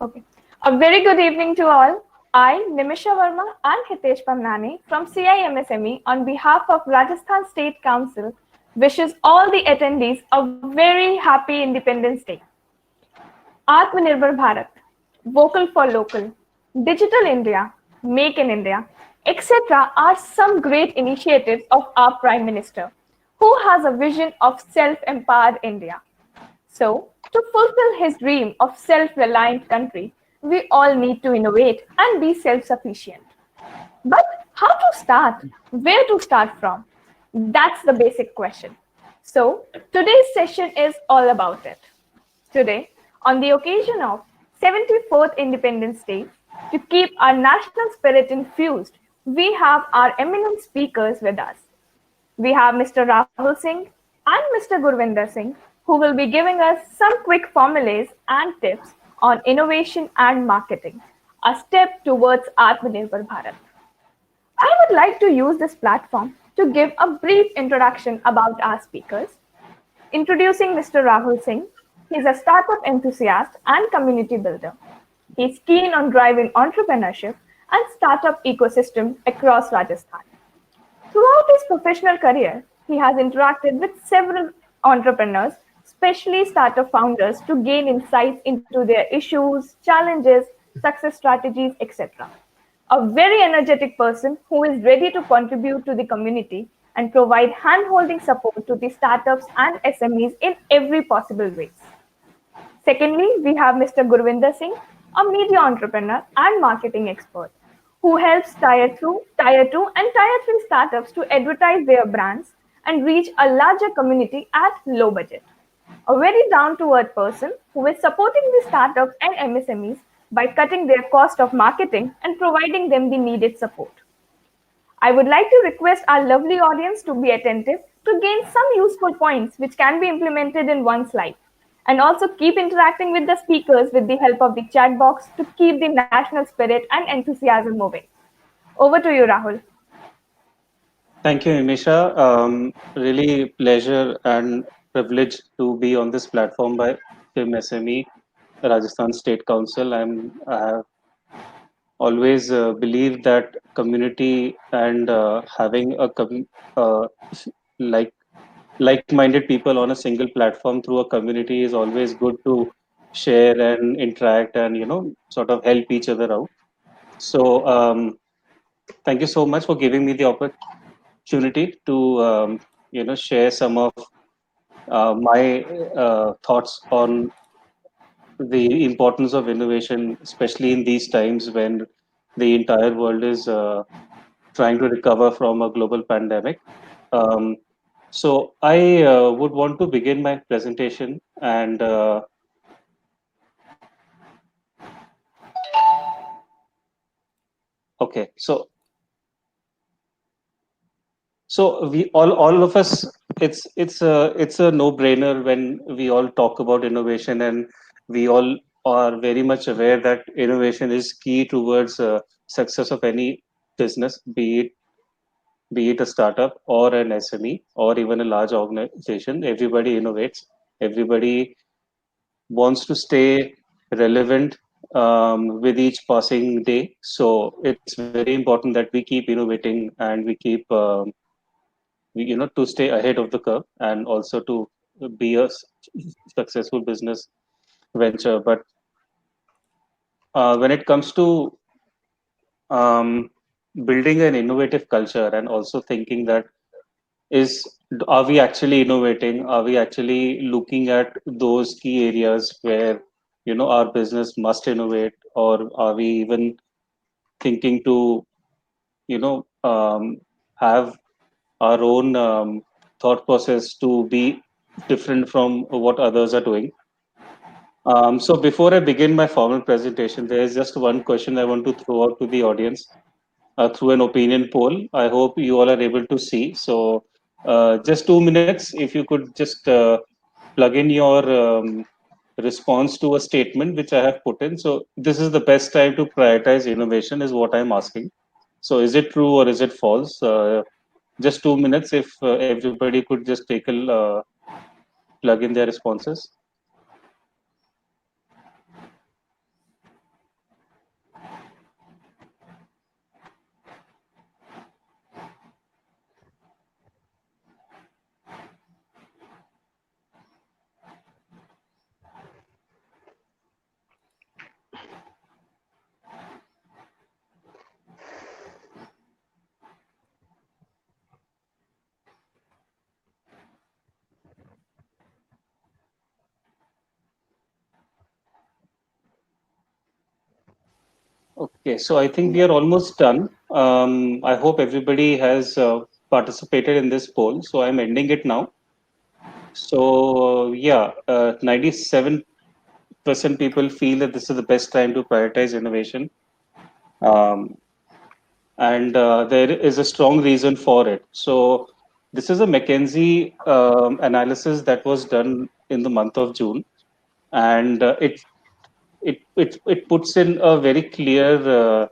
Okay. A very good evening to all. I, Nimisha Verma and Hitesh Pamnani from CIMSME on behalf of Rajasthan State Council wishes all the attendees a very happy Independence Day. Atmanirbhar Bharat, Vocal for Local, Digital India, Make in India, etc. are some great initiatives of our Prime Minister, who has a vision of self-empowered India. So, to fulfill his dream of self-reliant country, we all need to innovate and be self-sufficient. But how to start? Where to start from? That's the basic question. So, today's session is all about it. Today, on the occasion of 74th Independence Day, to keep our national spirit infused, we have our eminent speakers with us. We have Mr. Rahul Singh and Mr. Gurvinder Singh, who will be giving us some quick formulas and tips on innovation and marketing, a step towards Atmanirbhar Bharat. I would like to use this platform to give a brief introduction about our speakers. Introducing Mr. Rahul Singh, he is a startup enthusiast and community builder. He is keen on driving entrepreneurship and startup ecosystem across Rajasthan. Throughout his professional career, he has interacted with several entrepreneurs, especially startup founders, to gain insights into their issues, challenges, success strategies, etc. A very energetic person who is ready to contribute to the community and provide hand-holding support to the startups and SMEs in every possible way. Secondly, we have Mr. Gurvinder Singh, a media entrepreneur and marketing expert who helps tier 2 and tier 3 startups to advertise their brands and reach a larger community at low budget. A very down to earth person who is supporting the startups and MSMEs by cutting their cost of marketing and providing them the needed support. I would like to request our lovely audience to be attentive to gain some useful points which can be implemented in one's life. And also keep interacting with the speakers with the help of the chat box to keep the national spirit and enthusiasm moving. Over to you, Rahul. Thank you, Imisha. Really pleasure and privilege to be on this platform by FIM SME, Rajasthan State Council. I have always believed that community and having uh, like like-minded people on a single platform through a community is always good to share and interact and sort of help each other out. So thank you so much for giving me the opportunity to share some of my thoughts on the importance of innovation, especially in these times when the entire world is trying to recover from a global pandemic. Um, so I would want to begin my presentation and okay, so we all of us, it's a no brainer when we all talk about innovation, and we all are very much aware that innovation is key towards success of any business, be it a startup or an SME or even a large organization. Everybody innovates. Everybody wants to stay relevant with each passing day. So it's very important that we keep innovating and we keep, to stay ahead of the curve and also to be a successful business venture. But when it comes to um, building an innovative culture and also thinking that is are we actually innovating, are we actually looking at those key areas where our business must innovate, or are we even thinking to you know um, have our own thought process to be different from what others are doing. So before I begin my formal presentation, there is just one question I want to throw out to the audience through an opinion poll. I hope you all are able to see. So, just 2 minutes, if you could just plug in your response to a statement which I have put in. So, this is the best time to prioritize innovation, is what I'm asking. So, is it true or is it false? Just 2 minutes, if everybody could just take a plug in their responses. Okay, so I think we are almost done. I hope everybody has participated in this poll. So I'm ending it now. So yeah, 97% people feel that this is the best time to prioritize innovation. Um, and there is a strong reason for it. So this is a McKinsey analysis that was done in the month of June, and it puts in a very clear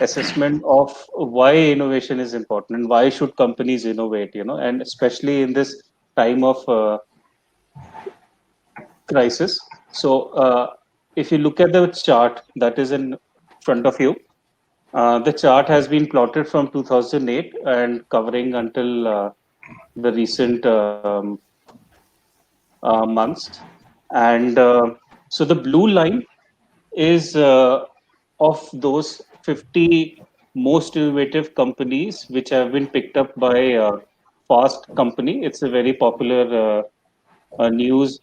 assessment of why innovation is important and why should companies innovate. And especially in this time of crisis. So if you look at the chart that is in front of you, the chart has been plotted from 2008 and covering until the recent months. And so the blue line is of those 50 most innovative companies which have been picked up by Fast Company. It's a very popular news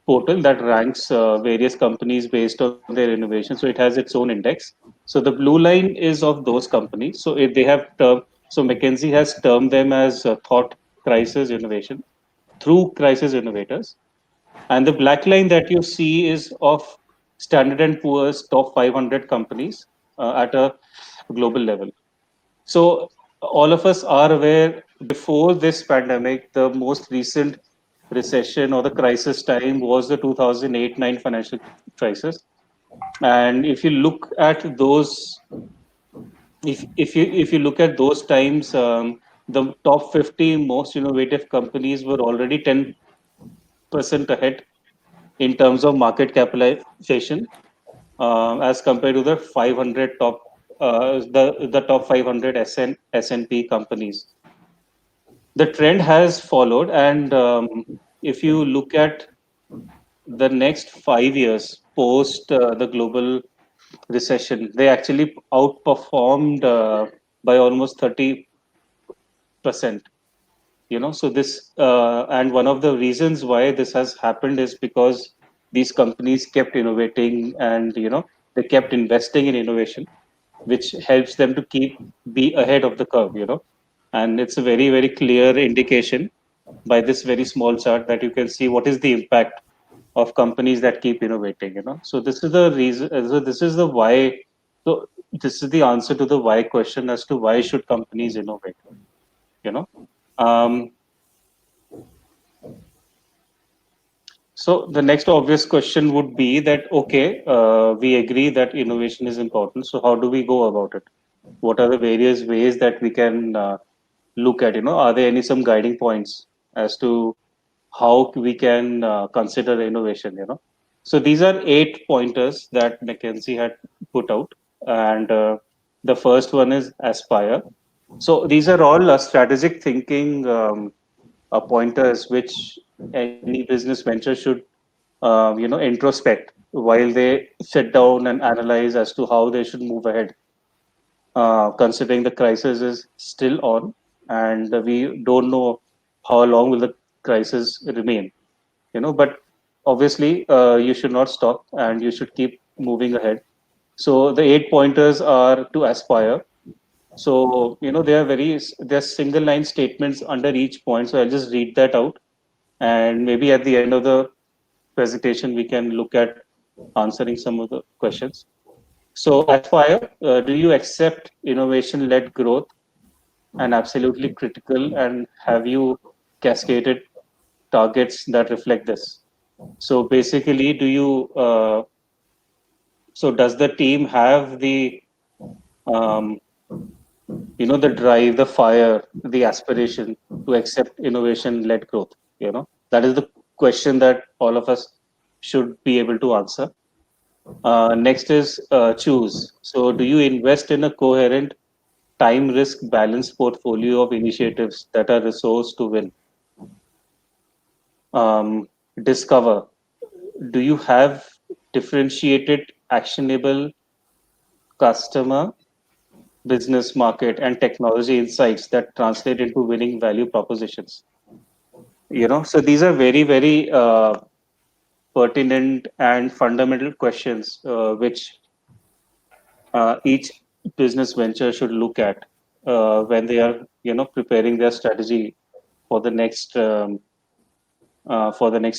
portal that ranks various companies based on their innovation. So it has its own index. So the blue line is of those companies. So if they have term, so McKinsey has termed them as thought crisis innovation through crisis innovators. And the black line that you see is of Standard and Poor's top 500 companies at a global level. So all of us are aware before this pandemic, the most recent recession or the crisis time was the 2008-9 financial crisis. And if you look at those, if you look at those times, the top 50 most innovative companies were already 10% ahead in terms of market capitalization as compared to the 500 top the top 500 S&P companies. The trend has followed, and if you look at the next 5 years post the global recession, they actually outperformed by almost 30%. So this and one of the reasons why this has happened is because these companies kept innovating, and they kept investing in innovation, which helps them to be ahead of the curve. And it's a very, very clear indication by this very small chart that you can see what is the impact of companies that keep innovating. So this is the reason, so this is the why. So this is the answer to the why question as to why should companies innovate. um, So the next obvious question would be that, okay, we agree that innovation is important. So how do we go about it? What are the various ways that we can look at? Are there any some guiding points as to how we can consider innovation? So these are 8 pointers that McKinsey had put out, and the first one is aspire. So these are all strategic thinking pointers which any business venture should introspect while they sit down and analyze as to how they should move ahead, considering the crisis is still on, and we don't know how long will the crisis remain. But obviously you should not stop and you should keep moving ahead. So the 8 pointers are to aspire. So there are single line statements under each point. So I'll just read that out, and maybe at the end of the presentation we can look at answering some of the questions. So aspire, do you accept innovation led growth and absolutely critical, and have you cascaded targets that reflect this? So basically, so does the team have the um, the drive, the fire, the aspiration to accept innovation led growth? That is the question that all of us should be able to answer. Next is choose. So, do you invest in a coherent time risk balanced portfolio of initiatives that are resourced to win? Discover. Do you have differentiated, actionable customer, business, market, and technology insights that translate into winning value propositions? So these are very, very pertinent and fundamental questions, which each business venture should look at when they are, preparing their strategy for the next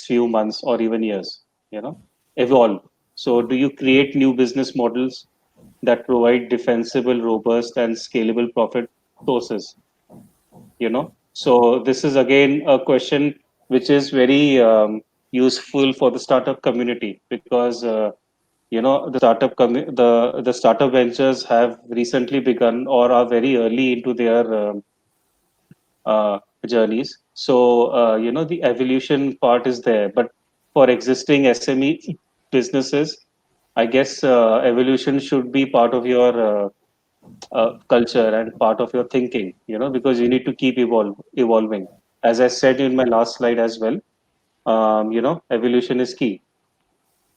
few months or even years. You know, evolve. So, do you create new business models that provide defensible, robust, and scalable profit sources? So this is again a question which is very useful for the startup community, because the startup ventures have recently begun or are very early into their uh, journeys. So the evolution part is there, but for existing SME businesses, I guess evolution should be part of your culture and part of your thinking, because you need to keep evolving. As I said in my last slide as well, evolution is key.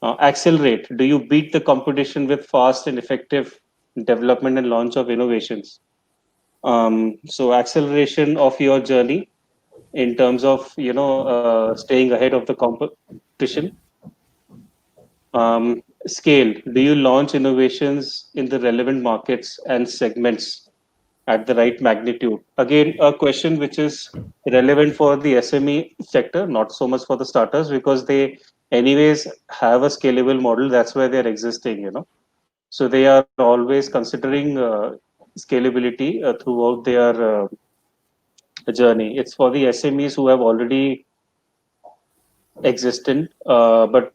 Accelerate. Do you beat the competition with fast and effective development and launch of innovations? So acceleration of your journey in terms of staying ahead of the competition. Scale. Do you launch innovations in the relevant markets and segments at the right magnitude? Again, a question which is relevant for the SME sector, not so much for the starters, because they anyways have a scalable model. That's why they're existing. So they are always considering scalability throughout their journey. It's for the SMEs who have already existed, but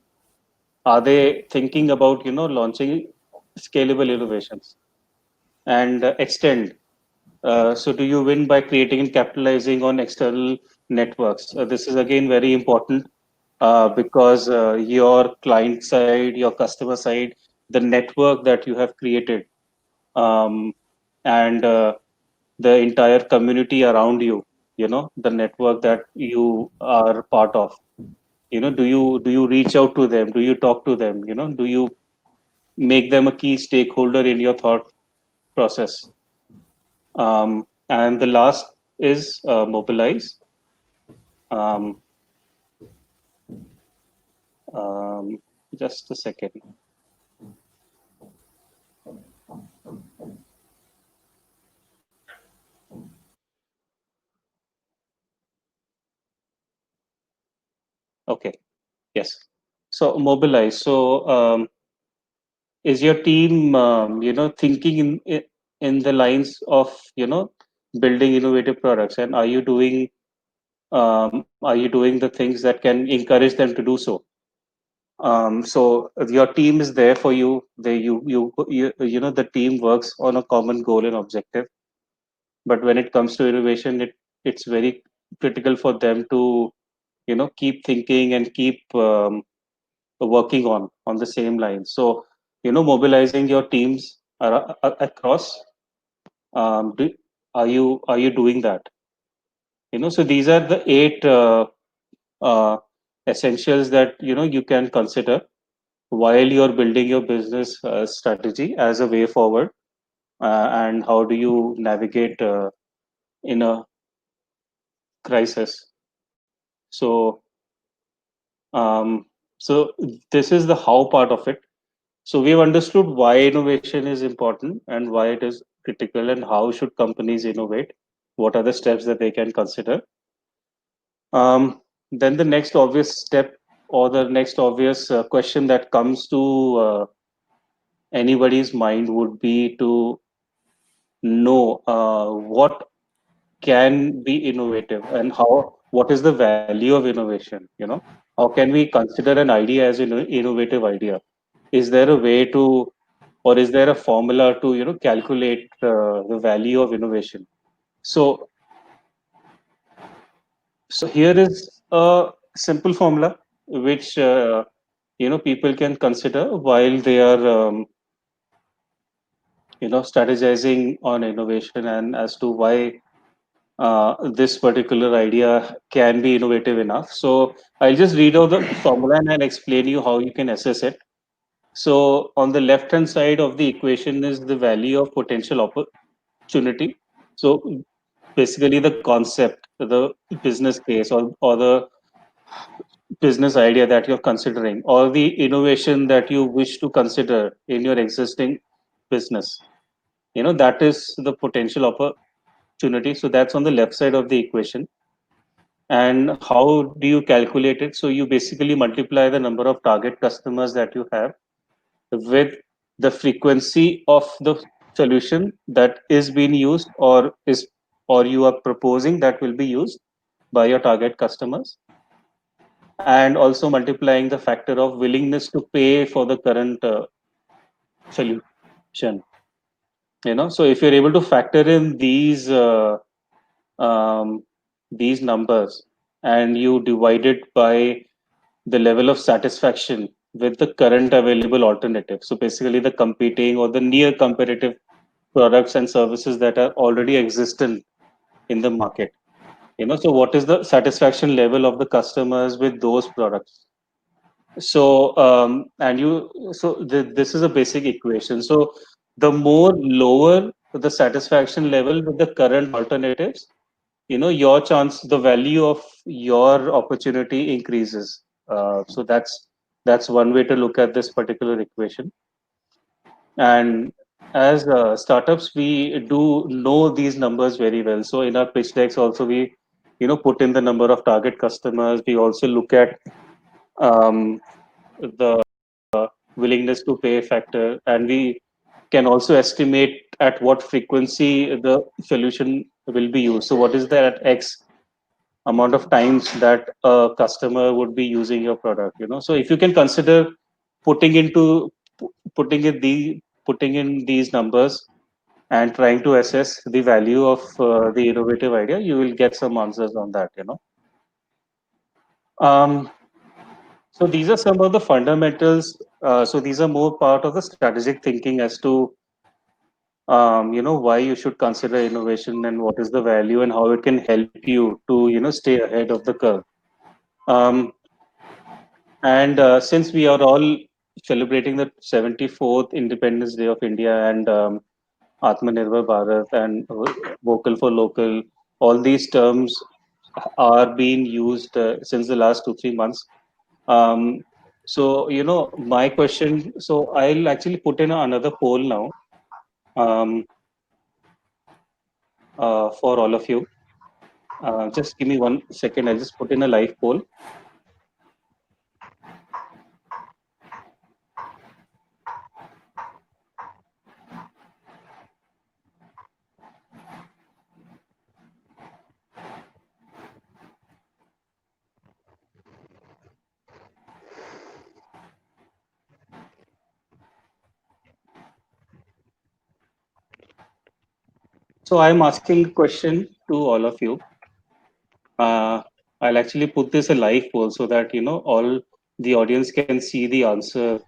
are they thinking about launching scalable innovations and extend? So do you win by creating and capitalizing on external networks? This is again very important because your client side, your customer side, the network that you have created, um, and the entire community around you, the network that you are part of. Do you reach out to them? Do you talk to them? Do you make them a key stakeholder in your thought process? And the last is mobilize. Um, um, just a second. Okay. Yes. So mobilize. So is your team, thinking in the lines of, building innovative products, and are you doing the things that can encourage them to do so? So your team is there for you. The team works on a common goal and objective. But when it comes to innovation, it's very critical for them to keep thinking and keep working on the same line. So mobilizing your teams across. Um, do, are you doing that? So these are the eight uh, essentials that you can consider while you're building your business strategy as a way forward, and how do you navigate in a crisis. So um, so this is the how part of it. So we've understood why innovation is important and why it is critical, and how should companies innovate, what are the steps that they can consider. Then the next obvious step, or the next obvious question that comes to anybody's mind, would be to know what can be innovative, and what is the value of innovation. How can we consider an idea as an innovative idea? Is there a way to, or is there a formula to calculate the value of innovation? So so here is a simple formula which people can consider while they are strategizing on innovation, and as to why this particular idea can be innovative enough. So I'll just read out the formula and I'll explain you how you can assess it. So on the left hand side of the equation is the value of potential opportunity. So basically the concept, the business case, or the business idea that you're considering, or the innovation that you wish to consider in your existing business. That is the potential opportunity. So that's on the left side of the equation. And how do you calculate it? So you basically multiply the number of target customers that you have with the frequency of the solution that is being used or you are proposing that will be used by your target customers, and also multiplying the factor of willingness to pay for the current solution. So if you're able to factor in um, these numbers, and you divide it by the level of satisfaction with the current available alternative, so basically the competing or the near competitive products and services that are already existent in the market. So what is the satisfaction level of the customers with those products? So this is a basic equation. So the more lower the satisfaction level with the current alternatives, your chance, the value of your opportunity increases. So that's one way to look at this particular equation. And as startups, we do know these numbers very well. So in our pitch decks also, we put in the number of target customers. We also look at um, the willingness to pay factor, and we can also estimate at what frequency the solution will be used. So what is that X amount of times that a customer would be using your product? So if you can consider putting into putting in putting in these numbers and trying to assess the value of the innovative idea, you will get some answers on that. um, so these are some of the fundamentals. So these are more part of the strategic thinking as to why you should consider innovation and what is the value and how it can help you to stay ahead of the curve. um, and since we are all celebrating the 74th Independence Day of India, and Atmanirbhar Bharat and vocal for local, all these terms are being used since the last 2 3 months. um, so my question, so I'll actually put in another poll now, um, for all of you. Just give me 1 second. I'll just put in a live poll. So I'm asking a question to all of you. Uh, I'll actually put this a live poll so that all the audience can see the answer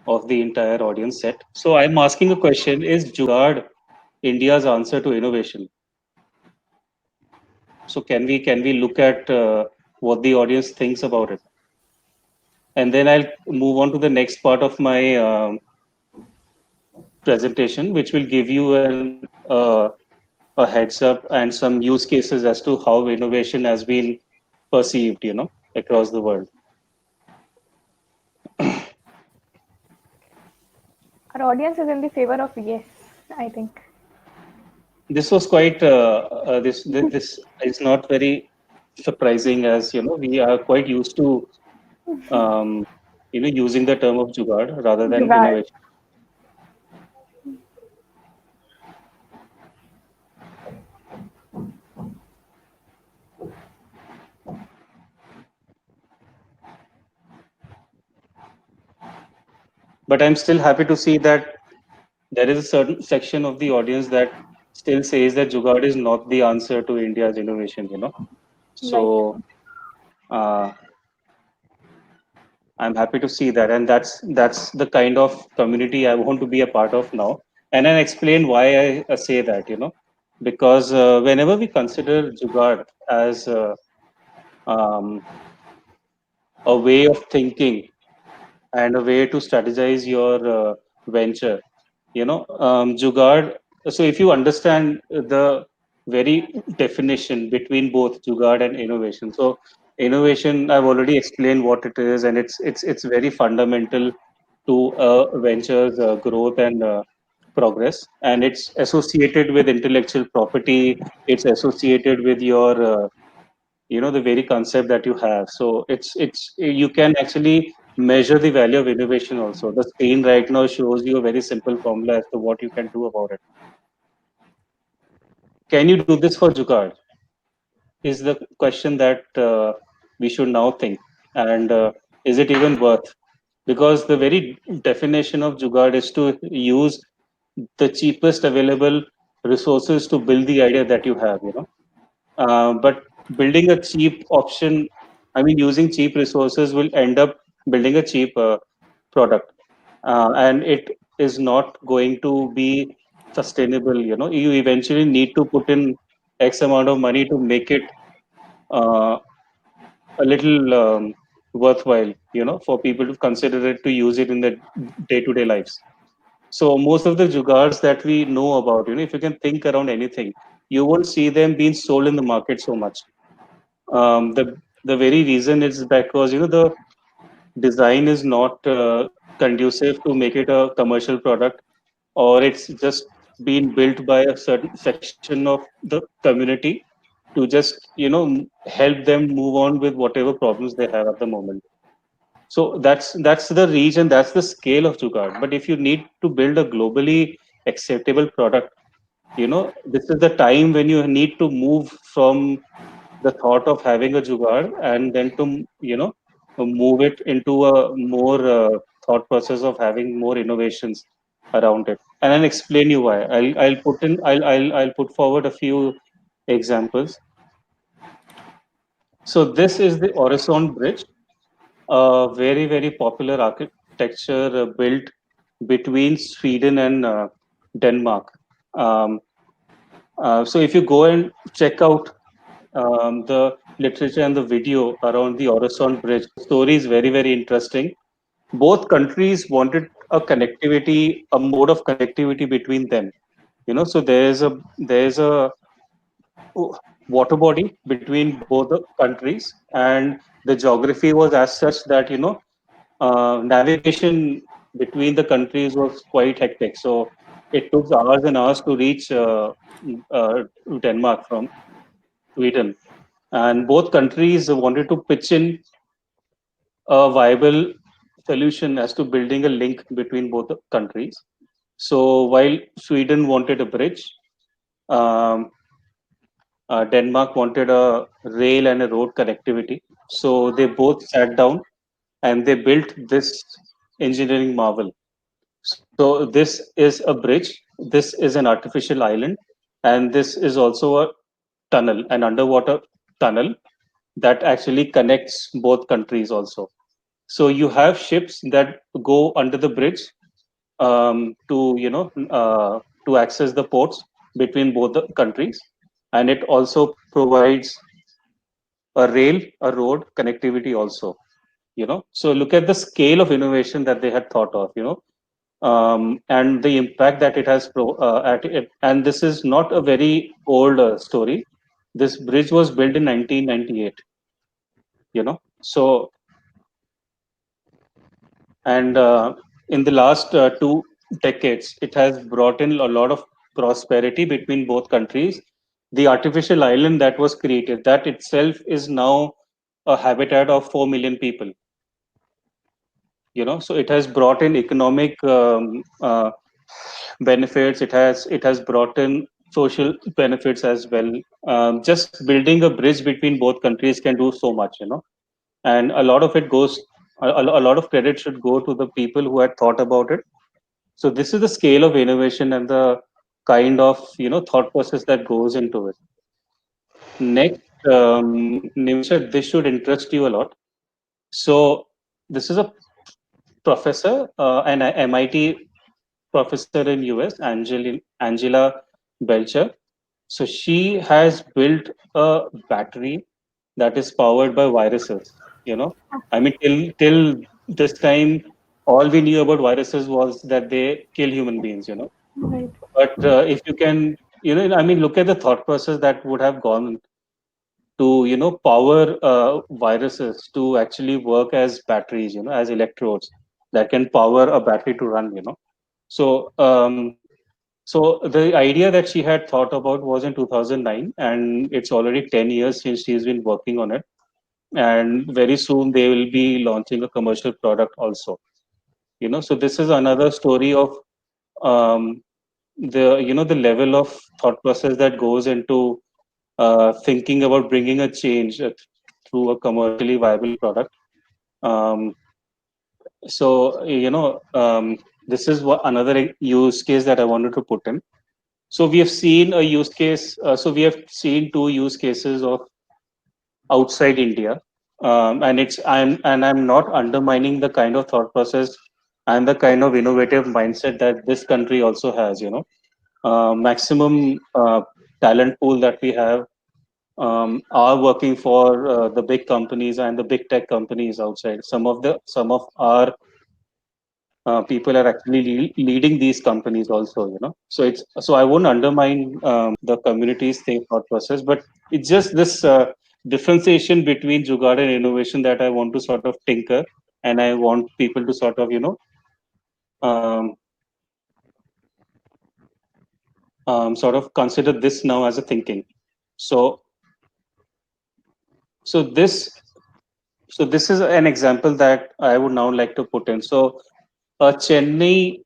of the entire audience set. So I'm asking a question: is Jugaad India's answer to innovation? So can we look at what the audience thinks about it, and then I'll move on to the next part of my presentation, which will give you a heads up and some use cases as to how innovation has been perceived, across the world. Our audience is in the favor of yes, I think. This was quite this is not very surprising, as we are quite used to um, using the term of jugaad rather than Jugaad. innovation. But I'm still happy to see that there is a certain section of the audience that still says that jugaad is not the answer to India's innovation. Right. So uh, I'm happy to see that, and that's the kind of community I want to be a part of now. And I'll explain why I say that. Because whenever we consider jugaad as um, a way of thinking and a way to strategize your venture, jugaad. So if you understand the very definition between both jugaad and innovation, so innovation, I've already explained what it is, and it's very fundamental to venture's growth and progress, and it's associated with intellectual property. It's associated with your the very concept that you have. So it's you can actually measure the value of innovation also. The screen right now shows you a very simple formula as to what you can do about it. Can you do this for Jugaad? Is the question that we should now think. And is it even worth? Because the very definition of Jugaad is to use the cheapest available resources to build the idea that you have, but building a cheap option, I mean, using cheap resources will end up building a cheap product. And it is not going to be sustainable. You eventually need to put in X amount of money to make it uh, a little worthwhile, for people to consider it to use it in their day-to-day lives. So most of the jugaads that we know about, if you can think around anything, you won't see them being sold in the market so much. The very reason is because the design is not conducive to make it a commercial product, or it's just been built by a certain section of the community to just help them move on with whatever problems they have at the moment. So that's the reach and that's the scale of Jugaad. But if you need to build a globally acceptable product, this is the time when you need to move from the thought of having a Jugaad and then to move it into a more thought process of having more innovations around it. And I'll explain you why. I'll put forward a few examples. So this is the Oresund Bridge, a very, very popular architecture built between Sweden and Denmark. Um, so if you go and check out the literature and the video around the Oresund Bridge, the story is very, very interesting. Both countries wanted a connectivity, a mode of connectivity between them. So there's a water body between both the countries, and the geography was as such that navigation between the countries was quite hectic. So it took hours and hours to reach Denmark from Sweden, and both countries wanted to pitch in a viable solution as to building a link between both the countries. So while Sweden wanted a bridge, um, Denmark wanted a rail and a road connectivity. So they both sat down and they built this engineering marvel. So this is a bridge, this is an artificial island, and this is also a tunnel, an underwater tunnel that actually connects both countries also. So you have ships that go under the bridge to access the ports between both the countries, and it also provides a rail, a road connectivity also. So look at the scale of innovation that they had thought of. And the impact that it has at it. And this is not a very old story. This bridge was built in 1998. So and in the last 2 decades, it has brought in a lot of prosperity between both countries. The artificial island that was created, that itself is now a habitat of 4 million people. So it has brought in economic benefits. It has brought in social benefits as well. Just building a bridge between both countries can do so much. And a lot of it goes a lot of credit should go to the people who had thought about it. So this is the scale of innovation and the kind of thought process that goes into it. Next, Nimisha, this should interest you a lot. So this is a professor, an MIT professor in US, Angela Belcher. So she has built a battery that is powered by viruses. I mean, till this time, all we knew about viruses was that they kill human beings. Right. But if you can, I mean, look at the thought process that would have gone to power viruses to actually work as batteries, as electrodes that can power a battery to run. So So the idea that she had thought about was in 2009, and it's already 10 years since she's been working on it. And very soon they will be launching a commercial product also. So this is another story of um, the level of thought process that goes into thinking about bringing a change through a commercially viable product. Um, so this is what another use case that I wanted to put in. So we have seen a use case. So we have seen two use cases of outside India, and I'm not undermining the kind of thought process and the kind of innovative mindset that this country also has. Maximum talent pool that we have are working for the big companies and the big tech companies outside. Some of our people are actually leading these companies also. So I won't undermine the community's thought process, but it's just this differentiation between jugaad and innovation that I want to sort of tinker, and I want people to sort of um, sort of consider this now as a thinking. So so this so this is an example that I would now like to put in. So a Chennai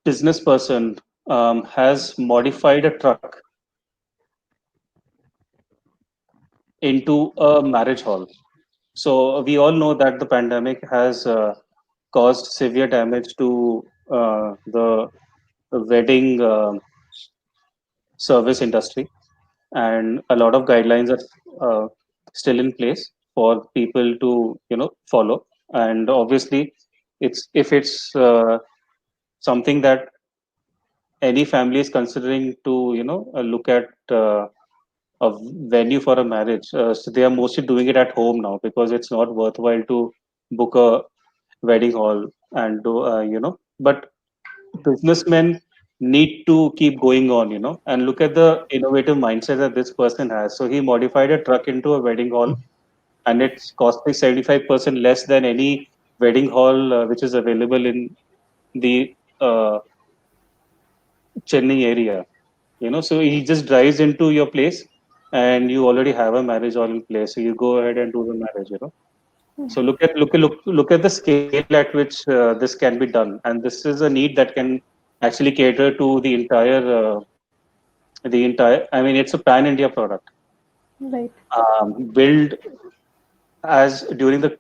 business person has modified a truck into a marriage hall. So we all know that the pandemic has caused severe damage to the wedding service industry, and a lot of guidelines are still in place for people to follow. And obviously, if it's something that any family is considering to look at a venue for a marriage, so they are mostly doing it at home now because it's not worthwhile to book a wedding hall and do but businessmen need to keep going on, and look at the innovative mindset that this person has. So he modified a truck into a wedding hall, and it's costing 75% less than any wedding hall which is available in the Chennai area. So he just drives into your place, and you already have a marriage hall in place. So you go ahead and do the marriage. So look at the scale at which this can be done, and this is a need that can actually cater to the entire. I mean, it's a pan India product, Right. built as during the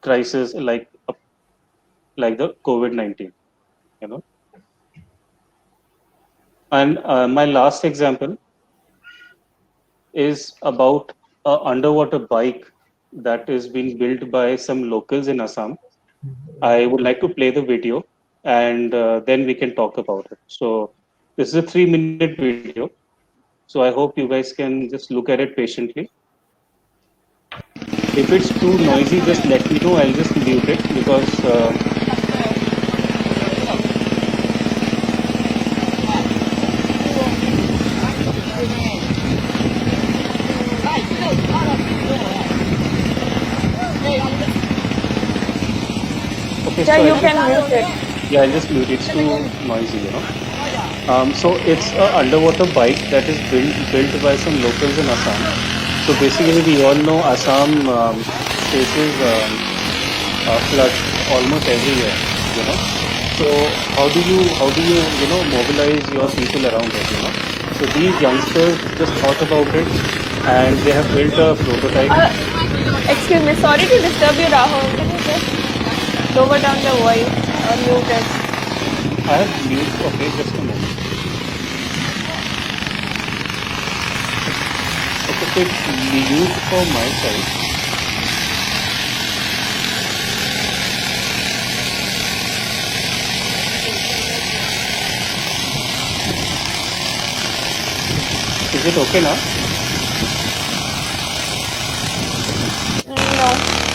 crisis like the COVID-19. You know, and my last example is about a underwater bike that is being built by some locals in Assam. I would like to play the video, and then we can talk about it. So this is a 3-minute video. So I hope you guys can just look at it patiently. If it's too noisy, just let me know. I'll just mute it because okay. Yeah, So you can mute it. yeah, I'll just mute. It's too noisy. So it's a underwater bike that is built by some locals in Assam. So basically, we all know Assam faces floods almost every year. You know. So how do you mobilize your people around it? So these youngsters just thought about it, and they have built a prototype. Excuse me, sorry to disturb you, Rahul. Can you just lower down the voice or mute it? I have mute. Okay, just a moment. Okay, so it's mute for my side. Is it okay now? No.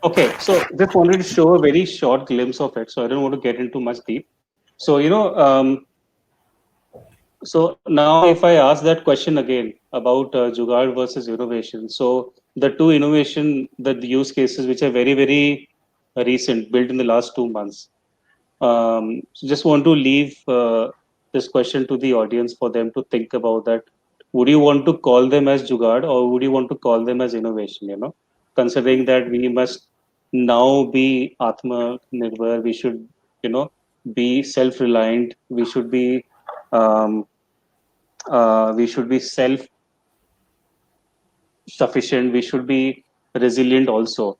Okay, so just wanted to show a very short glimpse of it. So I don't want to get into much deep. So so now if I ask that question again about Jugaad versus innovation, so the two innovation, the use cases which are very recent, built in the last 2 months. So just want to leave this question to the audience for them to think about that. Would you want to call them as Jugaad or would you want to call them as innovation? Considering that we must now be Atma Nirbhar, we should, be self-reliant. Um, we should be self-sufficient. We should be resilient also.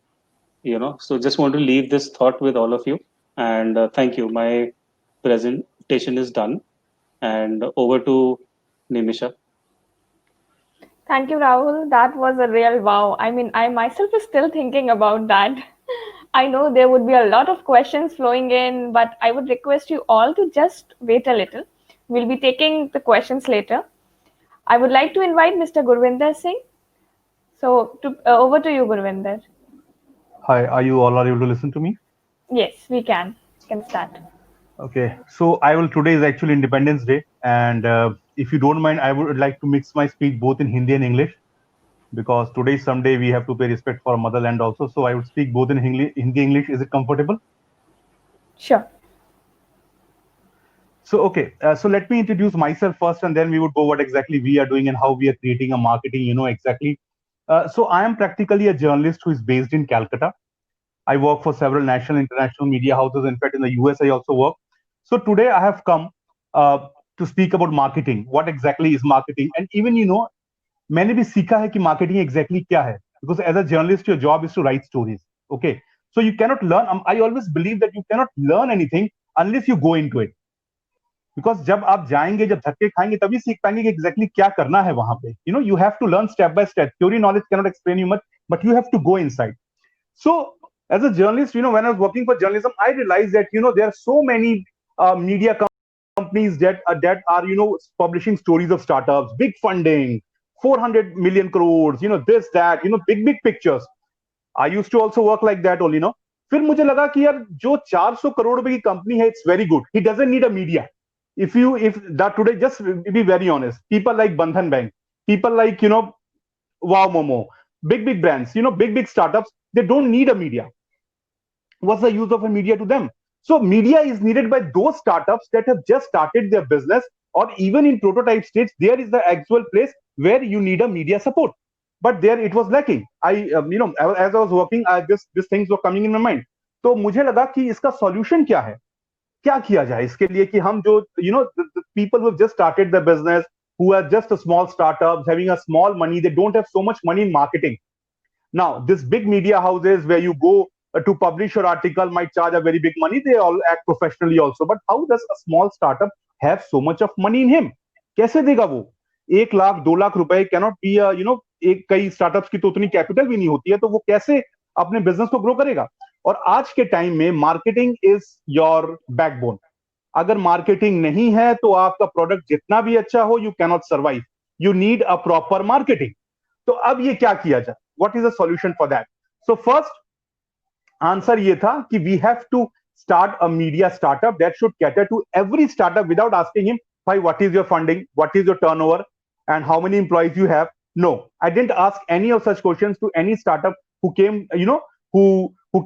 So just want to leave this thought with all of you. And thank you. My presentation is done. And over to Nimisha. Thank you, Rahul. That was a real wow. I mean, I myself is still thinking about that. I know there would be a lot of questions flowing in, but I would request you all to just wait a little. We'll be taking the questions later. I would like to invite Mr. Gurvinder Singh. So, over to you, Gurvinder. Hi, are you all are able to listen to me? Yes, we can. Can start. Okay, so I will. Today is actually Independence Day, and if you don't mind, I would like to mix my speech both in Hindi and English because today is someday we have to pay respect for our motherland also. So I would speak both in Hindi, English. Is it comfortable? Sure. So okay, so let me introduce myself first, and then we would go what exactly we are doing and how we are creating a marketing. Exactly. So I am practically a journalist who is based in Calcutta. I work for several national, international media houses. In fact, in the US, I also work. So today I have come to speak about marketing. What exactly is marketing? And even मैंने भी सीखा है कि marketing exactly क्या है. Because as a journalist, your job is to write stories. Okay, so you cannot learn. I always believe that you cannot learn anything unless you go into it. Because जब आप जाएंगे, जब धक्के खाएंगे, तभी सीख पाएंगे कि exactly क्या करना है वहां पे. You have to learn step by step. Theory knowledge cannot explain you much, but you have to go inside. So as a journalist, when I was working for journalism, I realized that there are so many media companies that are publishing stories of startups, big funding, 400 million crores, this that, big pictures. I used to also work like that only. फिर मुझे लगा कि यार जो 400 करोड़ रुपए की company है, it's very good. He doesn't need a media. If that today, just be very honest, people like Bandhan Bank, people like Wow Momo, big brands, big startups, they don't need a media. What's the use of a media to them? So media is needed by those startups that have just started their business, or even in prototype stage. There is the actual place where you need a media support, but there it was lacking. As I was working, these things were coming in my mind. तो मुझे लगा कि इसका solution क्या है, क्या किया जाए इसके लिए कि हम जो the people who have just started their business, who are just a small startups having a small money, they don't have so much money in marketing. Now this big media houses where you go to publish your article might charge a very big money. They all act professionally also, but how does a small startup have so much of money in him? कैसे देगा वो 1 लाख 2 लाख रुपए? Cannot be एक कई startups की तो उतनी capital भी नहीं होती है, तो वो कैसे अपने बिजनेस को ग्रो करेगा? और आज के टाइम में मार्केटिंग इज योर बैकबोन. अगर मार्केटिंग नहीं है तो आपका प्रोडक्ट जितना भी अच्छा हो, you cannot survive. You need a proper marketing. तो अब ये क्या किया जाए? What is a solution for that? So first answer ये था कि we have to start a media startup that should cater to every startup without asking him, why, what is your funding, what is your turnover, and how many employees you have. No, I didn't ask any of such questions to any startup who came, who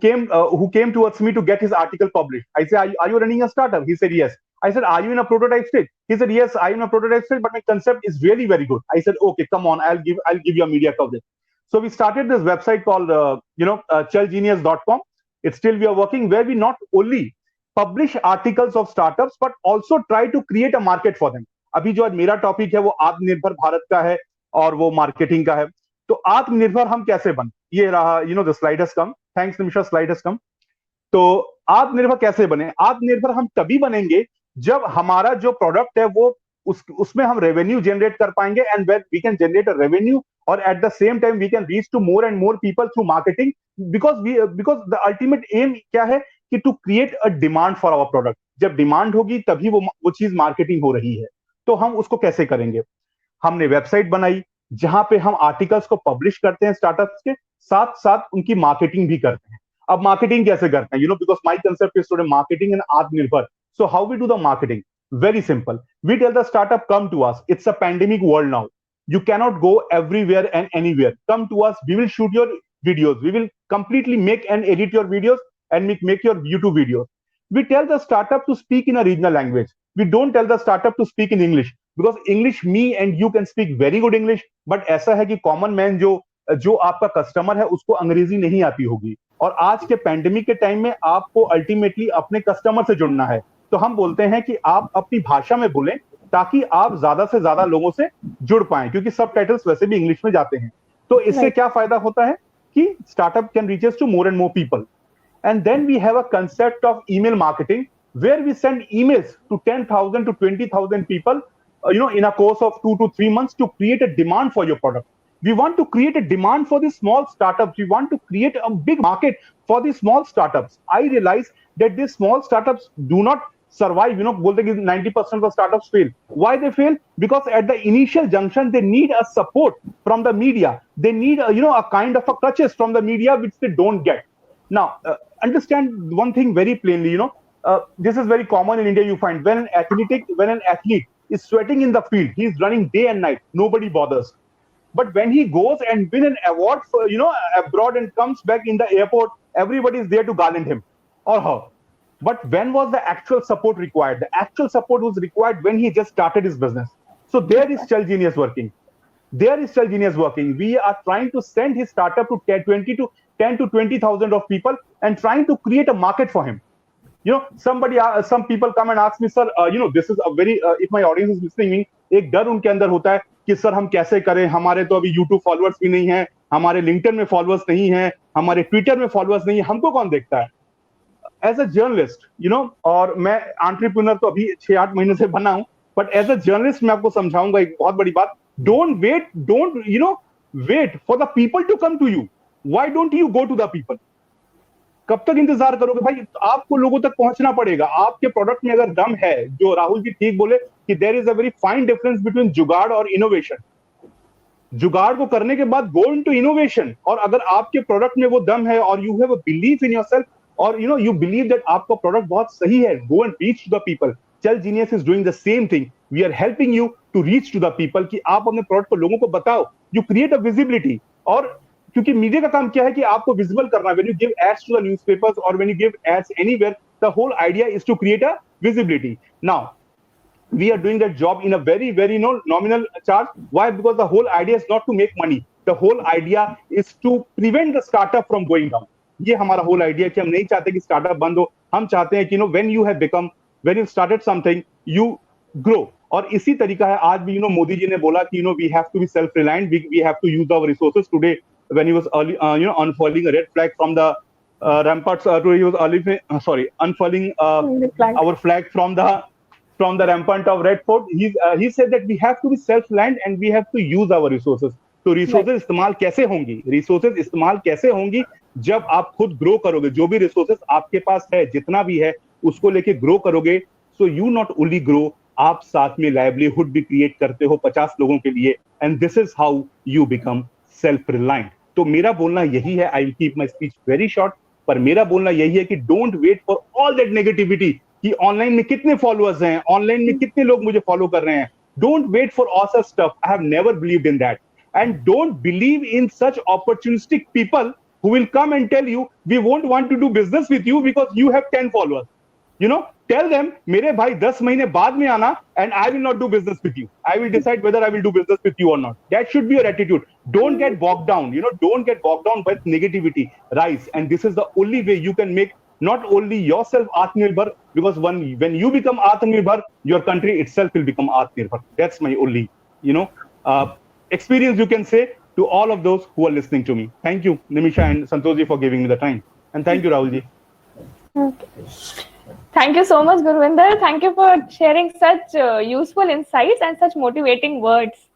came towards me to get his article published. I said, are you running a startup? He said, yes. I said, are you in a prototype stage? He said, yes, I am in a prototype stage, but my concept is really very good. I said, okay, come on, I'll give you a media coverage. So we started this website called chalgenius.com. It's still we are working, where we not only publish articles of startups but also try to create a market for them. अभी जो आज मेरा topic है वो आत्मनिर्भर भारत का है और वो मार्केटिंग का है. तो आत्मनिर्भर हम कैसे बन, ये रहा, the slide has come. Thanks Nimisha, slide has come. तो आत्मनिर्भर कैसे बने? आत्मनिर्भर हम तभी बनेंगे जब हमारा जो प्रोडक्ट है वो उसमें हम रेवेन्यू जनरेट कर पाएंगे, and when we can generate a revenue, और at the same time we can reach to more and more people through marketing. Because the ultimate aim क्या है कि to create a demand for our product. जब demand होगी तभी वो चीज marketing हो रही है. तो हम उसको कैसे करेंगे? हमने वेबसाइट बनाई जहां पे हम आर्टिकल्स को पब्लिश करते हैं, स्टार्टअप्स के साथ साथ उनकी मार्केटिंग भी करते हैं. अब मार्केटिंग कैसे करते हैं, because my concept is today marketing and atmanirbhar. So how we do the marketing? Very simple. We tell the startup, come to us. It's a pandemic world now. You cannot go everywhere and anywhere. Come to us. We will shoot your videos. We will completely make and edit your videos and make your YouTube videos. We tell the startup to speak in a regional language. We don't tell the startup to speak in English, because English, me and you can speak very good English, but ऐसा है कि common man जो जो आपका customer है उसको अंग्रेजी नहीं आती होगी. और आज के पैंडेमिक के टाइम में आपको अल्टीमेटली अपने कस्टमर से जुड़ना है. तो हम बोलते हैं कि आप अपनी भाषा में बोलें ताकि आप ज्यादा से ज्यादा लोगों से जुड़ पाएं, क्योंकि सब टाइटल्स वैसे भी इंग्लिश में जाते हैं. तो इससे क्या फायदा होता है कि startup can reaches to more and more people. And then we have a concept of email marketing where we send emails to 10,000 to 20,000 people in a course of 2 to 3 months to create a demand for your product. We want to create a demand for these small startups. We want to create a big market for these small startups. I realize that these small startups do not survive. बोलते कि 90% of startups fail. Why they fail? Because at the initial junction they need a support from the media. They need a kind of a crutches from the media which they don't get. Now understand one thing very plainly. This is very common in India. You find when an athlete is sweating in the field, he's running day and night, nobody bothers. But when he goes and win an award for abroad and comes back in the airport, everybody is there to garland him or her. But when was the actual support required? The actual support was required when he just started his business. So there is Chell Genius working. We are trying to send his startup to 10 to 20,000 of people and trying to create a market for him. Some people come and ask me, sir, this is a very, if my audience is listening me, एक डर उनके अंदर होता है कि sir हम कैसे करें, हमारे तो अभी YouTube फॉलोअर्स भी नहीं है, हमारे LinkedIn में फॉलोअर्स नहीं है, हमारे Twitter में फॉलोअर्स नहीं है, हमको कौन देखता है? एज अ जर्नलिस्ट और मैं एंटरप्रेन्योर तो अभी 6-8 महीने से बना हूं, बट एज अ जर्नलिस्ट मैं आपको समझाऊंगा एक बहुत बड़ी बात. Don't wait for the people to come to you. Why don't you go to the people? कब तक इंतजार करोगे भाई? आपको लोगों तक पहुंचना पड़ेगा. आपके प्रोडक्ट में अगर दम है, जो राहुल जी ठीक बोले कि there is a very fine difference between jugaad और इनोवेशन. जुगाड़ को करने के बाद गो इनटू इनोवेशन. और अगर आपके प्रोडक्ट में वो दम है और you have a belief in yourself, or you believe that आपका प्रोडक्ट बहुत सही है, go and reach to the people. Chell Genius is doing the same thing. We are helping you to reach to the people कि आप अपने product को लोगों को बताओ. You create a visibility. और क्योंकि मीडिया का काम क्या है कि आपको विजिबल करना. When you give ads to the newspapers or when you give ads anywhere, the whole idea is to create a visibility. Now we are doing that job in a very very nominal charge. Why? Because the whole idea is not to make money. The whole idea is to prevent the startup from going down. ये हमारा whole idea कि हम नहीं चाहते कि startup बंद हो. हम चाहते हैं कि when you started something you grow. और इसी तरीका है आज भी. मोदी जी ने बोला कि we have to be self reliant, we have to use our resources. Today when he was unfurling a red flag from the ramparts, he was unfurling our flag from the rampart of Red Fort. He said that we have to be self reliant and we have to use our resources. तो resources इस्तेमाल कैसे होंगी? जब आप खुद grow करोगे. जो भी रिसोर्सेज आपके पास है, जितना भी है, उसको लेके ग्रो करोगे. So you not only grow, आप साथ में लाइवलीहुड भी क्रिएट करते हो 50 लोगों के लिए. And this is how you become self reliant. तो मेरा बोलना यही है. I will keep my speech very short, पर मेरा बोलना यही है कि don't wait for all that negativity कि ऑनलाइन में कितने फॉलोअर्स हैं, ऑनलाइन में कितने लोग मुझे फॉलो कर रहे हैं. Don't wait for all such stuff. I have never believed in that. And don't believe in such opportunistic people who will come and tell you we won't want to do business with you because you have 10 followers. Tell them मेरे भाई 10 महीने बाद में आना and I will not do business with you. I will decide whether I will do business with you or not. That should be your attitude. Don't get bogged down. Don't get bogged down with negativity. Rise. And this is the only way you can make not only yourself Atmanirbhar, because when you become Atmanirbhar, your country itself will become Atmanirbhar. That's my only, experience you can say to all of those who are listening to me. Thank you, Nimisha and Santosh ji, for giving me the time. And thank you, Rahul ji. Okay. Thank you so much, Gurvinder. Thank you for sharing such useful insights and such motivating words.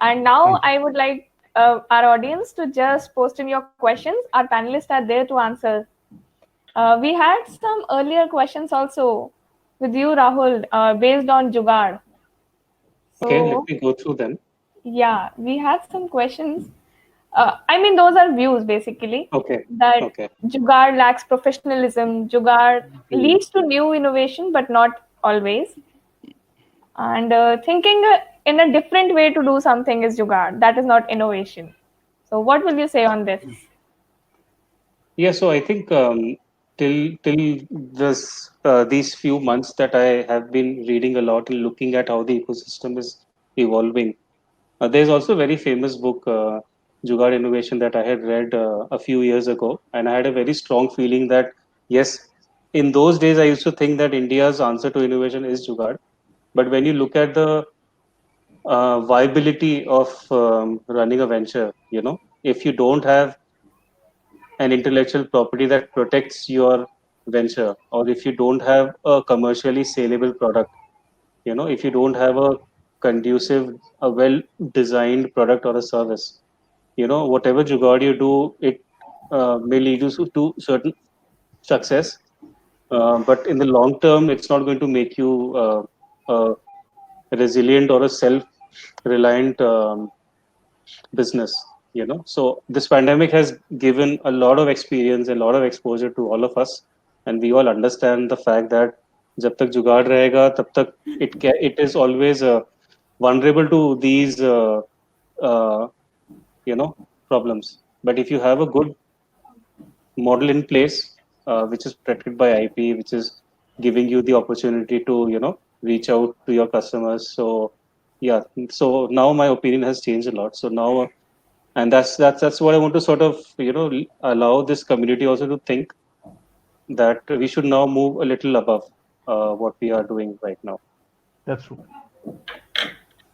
And now I would like our audience to just post in your questions. Our panelists are there to answer. We had some earlier questions also with you, Rahul, based on Jugaad. Okay, let me go through them. Yeah, we had some questions. I mean, those are views basically Okay. that Okay. Jugaad lacks professionalism. Jugaad leads to new innovation, but not always. And thinking in a different way to do something is Jugaad. That is not innovation. So, what will you say on this? Yeah, so I think till this these few months that I have been reading a lot and looking at how the ecosystem is evolving. There's also a very famous book, Jugaad Innovation, that I had read a few years ago, and I had a very strong feeling that yes, in those days I used to think that India's answer to innovation is Jugaad, but when you look at the viability of running a venture, if you don't have an intellectual property that protects your venture, or if you don't have a commercially saleable product, if you don't have a conducive, a well designed product or a service, whatever jugaad you do, it may lead you to certain success, but in the long term it's not going to make you a resilient or a self reliant business. So this pandemic has given a lot of experience, a lot of exposure to all of us, and we all understand the fact that jab tak jugaad rahega tab tak it is always vulnerable to these uh, problems. But if you have a good model in place, which is protected by IP, which is giving you the opportunity to reach out to your customers. So yeah, so now my opinion has changed a lot. So now, and that's what I want to sort of allow this community also to think that we should now move a little above what we are doing right now. That's true.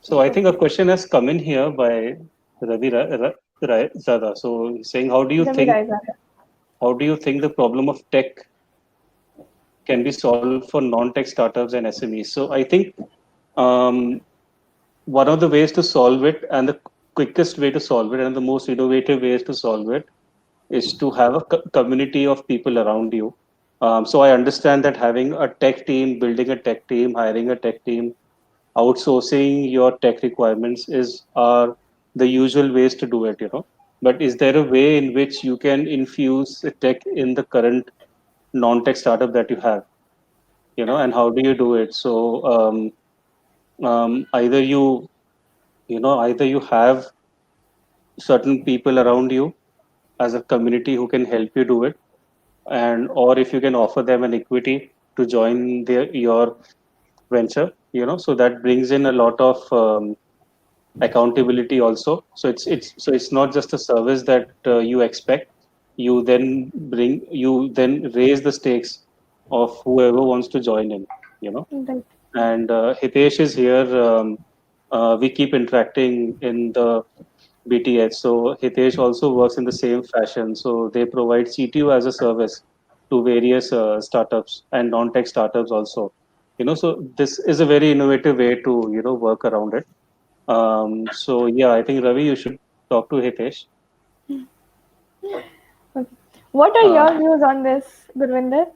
So I think a question has come in here by Ravi Zada. So he's saying, Ravi Raisa. how do you think the problem of tech can be solved for non-tech startups and SMEs? So I think um, one of the ways to solve it, and the quickest way to solve it, and the most innovative ways to solve it, is to have a community of people around you. So I understand that having a tech team, building a tech team, hiring a tech team, outsourcing your tech requirements are the usual ways to do it. But is there a way in which you can infuse tech in the current non-tech startup that you have? And how do you do it? So either either you have certain people around you as a community who can help you do it, and or if you can offer them an equity to join your venture, so that brings in a lot of accountability also. So it's not just a service that you expect. You then raise the stakes of whoever wants to join in. Right. And Hitesh is here. We keep interacting in the BTH. So Hitesh also works in the same fashion. So they provide CTO as a service to various startups and non-tech startups also. So this is a very innovative way to work around it. So yeah, I think Ravi, you should talk to Hitesh. Okay. What are Uh, your views on this, Gurvinder?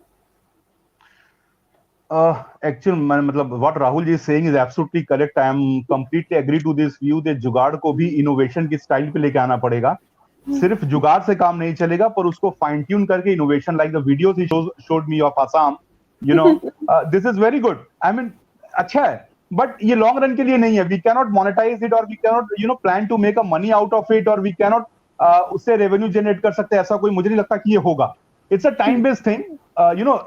Actually, मतलब what Rahul ji is saying is absolutely correct. I am completely agree to this view that जुगाड़ को भी innovation की style पे लेके आना पड़ेगा. सिर्फ जुगाड़ से काम नहीं चलेगा, पर उसको फाइन ट्यून करके innovation like the videos he showed me of Assam, this is very good. I mean, अच्छा है, but ये लॉन्ग रन के लिए नहीं है. We cannot monetize it, or we cannot plan to make a money out of it, or we cannot उससे revenue generate कर सकते हैं. ऐसा कोई मुझे नहीं लगता कि ये होगा. It's a time based thing.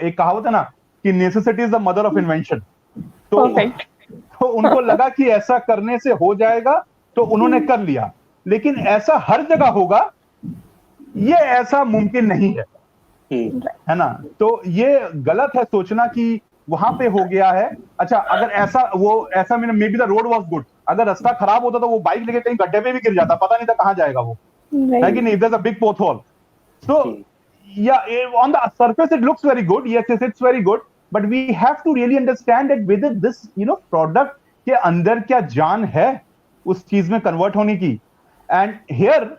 एक कहावत है ना कि necessity is the mother of invention. तो उनको लगा कि ऐसा करने से हो जाएगा, तो उन्होंने कर लिया. लेकिन ऐसा हर जगह होगा, ये ऐसा मुमकिन नहीं है ना. तो ये गलत है सोचना कि वहां पे हो गया है. अच्छा, अगर ऐसा may be the road was good. अगर रास्ता खराब होता तो वो बाइक लेके कहीं गड्ढे में भी गिर जाता, पता नहीं था कहां जाएगा वो. है कि नहीं? There's a big pothole. So yeah, on the surface it looks very good. Yes, it's very good. But we have to really understand that whether this product के अंदर क्या जान है उस चीज में कन्वर्ट होने की. एंड हियर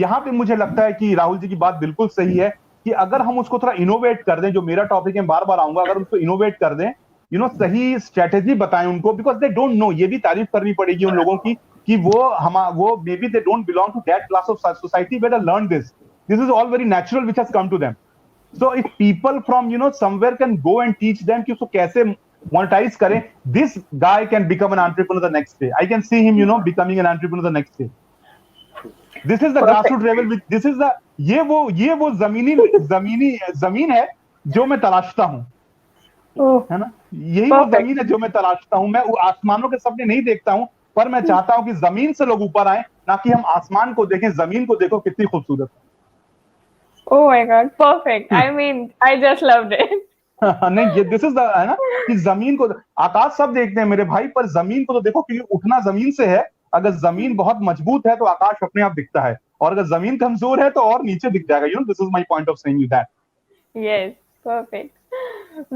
यहाँ पे मुझे लगता है कि राहुल जी की बात बिल्कुल सही है कि अगर हम उसको थोड़ा इनोवेट कर दें, जो मेरा टॉपिक है, बार बार आऊंगा, अगर उसको इनोवेट कर दें, सही स्ट्रेटेजी बताएं उनको, बिकॉज दे डोंट नो. ये भी तारीफ करनी पड़ेगी उन लोगों की कि वो maybe they don't belong to that class of society where they learn this. This is all very natural which has come to them. So if people from somewhere can go and teach them कि उसको कैसे monetize करें, this guy can become an entrepreneur the next day. I can see him becoming an entrepreneur the next day. This is the grassroots level. This is the ये वो जमीन है जो मैं तलाशता हूँ, है ना? यही वो जमीन है जो मैं तलाशता हूँ. मैं आसमानों के सपने नहीं देखता हूँ, पर मैं चाहता हूँ कि जमीन से लोग ऊपर आए, ना कि हम आसमान को देखें. जमीन को देखो कितनी खूबसूरत है. Oh my God, perfect. I mean, I just loved it. नहीं, ये दिस इज द है ना कि जमीन को, आकाश सब देखते हैं मेरे भाई, पर जमीन को तो देखो, क्योंकि उठना जमीन से है. अगर जमीन बहुत मजबूत है तो आकाश अपने आप दिखता है, और अगर जमीन कमजोर है तो और नीचे दिख जाएगा. This is my point of saying you that. Yes, perfect.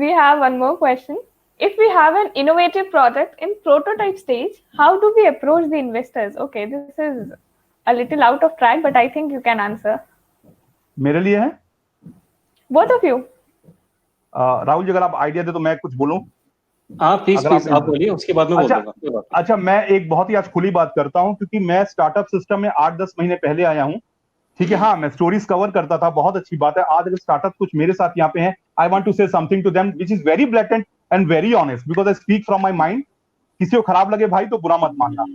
We have one more question. If we have an innovative product in prototype stage, how do we approach the investors? Okay, this is a little out of track, but I think you can answer. मेरे लिए है. Both of you. Rahul ji, अगर आप idea दे तो मैं कुछ बोलूं. हाँ प्लीज आप बोलिए, उसके बाद में बोल दूंगा. अच्छा, मैं एक बहुत ही आज खुली बात करता हूं, क्योंकि मैं स्टार्टअप सिस्टम में 8-10 महीने पहले आया हूं. ठीक है, हाँ, मैं स्टोरीज कवर करता था, बहुत अच्छी बात है. आज अगर स्टार्टअप कुछ मेरे साथ यहाँ पे हैं, I want to say something to them which is very blatant and very honest, because I speak from my mind. किसी को खराब लगे भाई तो बुरा मत मानना,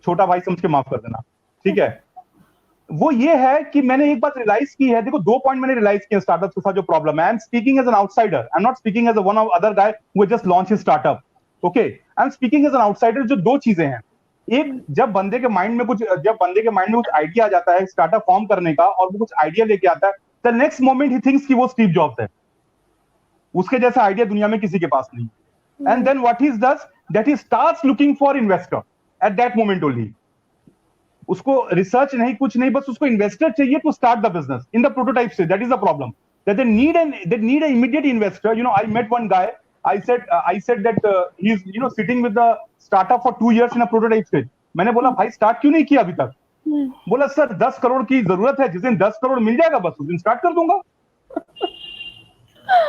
छोटा भाई समझ के माफ कर देना, ठीक है? वो ये है कि मैंने एक बात रियलाइज की है. देखो, 2 पॉइंट मैंने रियलाइज किया स्टार्टअप के साथ जो प्रॉब्लम है. I am speaking as an outsider, I am not speaking as one of other guy who just launch his startup. Okay, I am speaking as an outsider. जो 2 चीजें हैं, एक, जब बंदे के माइंड में कुछ आइडिया आ जाता है स्टार्टअप फॉर्म करने का, और वो कुछ आइडिया लेके आता है, the next moment he thinks कि वो स्टीव जॉब्स है. उसके जैसा आइडिया दुनिया में किसी के पास नहीं. And then what he does, that he starts looking for investor at that moment only. उसको रिसर्च नहीं, कुछ नहीं, बस उसको इन्वेस्टर चाहिए to start the business in the prototype stage. That is the problem, that they need an immediate investor. I met one guy. I said that he's sitting with the startup for 2 years in a prototype stage. मैंने बोला, भाई start क्यों नहीं किया अभी तक? बोला, sir 10 crore की जरूरत है, जिस दिन 10 करोड़ मिल जाएगा बस उस दिन स्टार्ट कर दूंगा.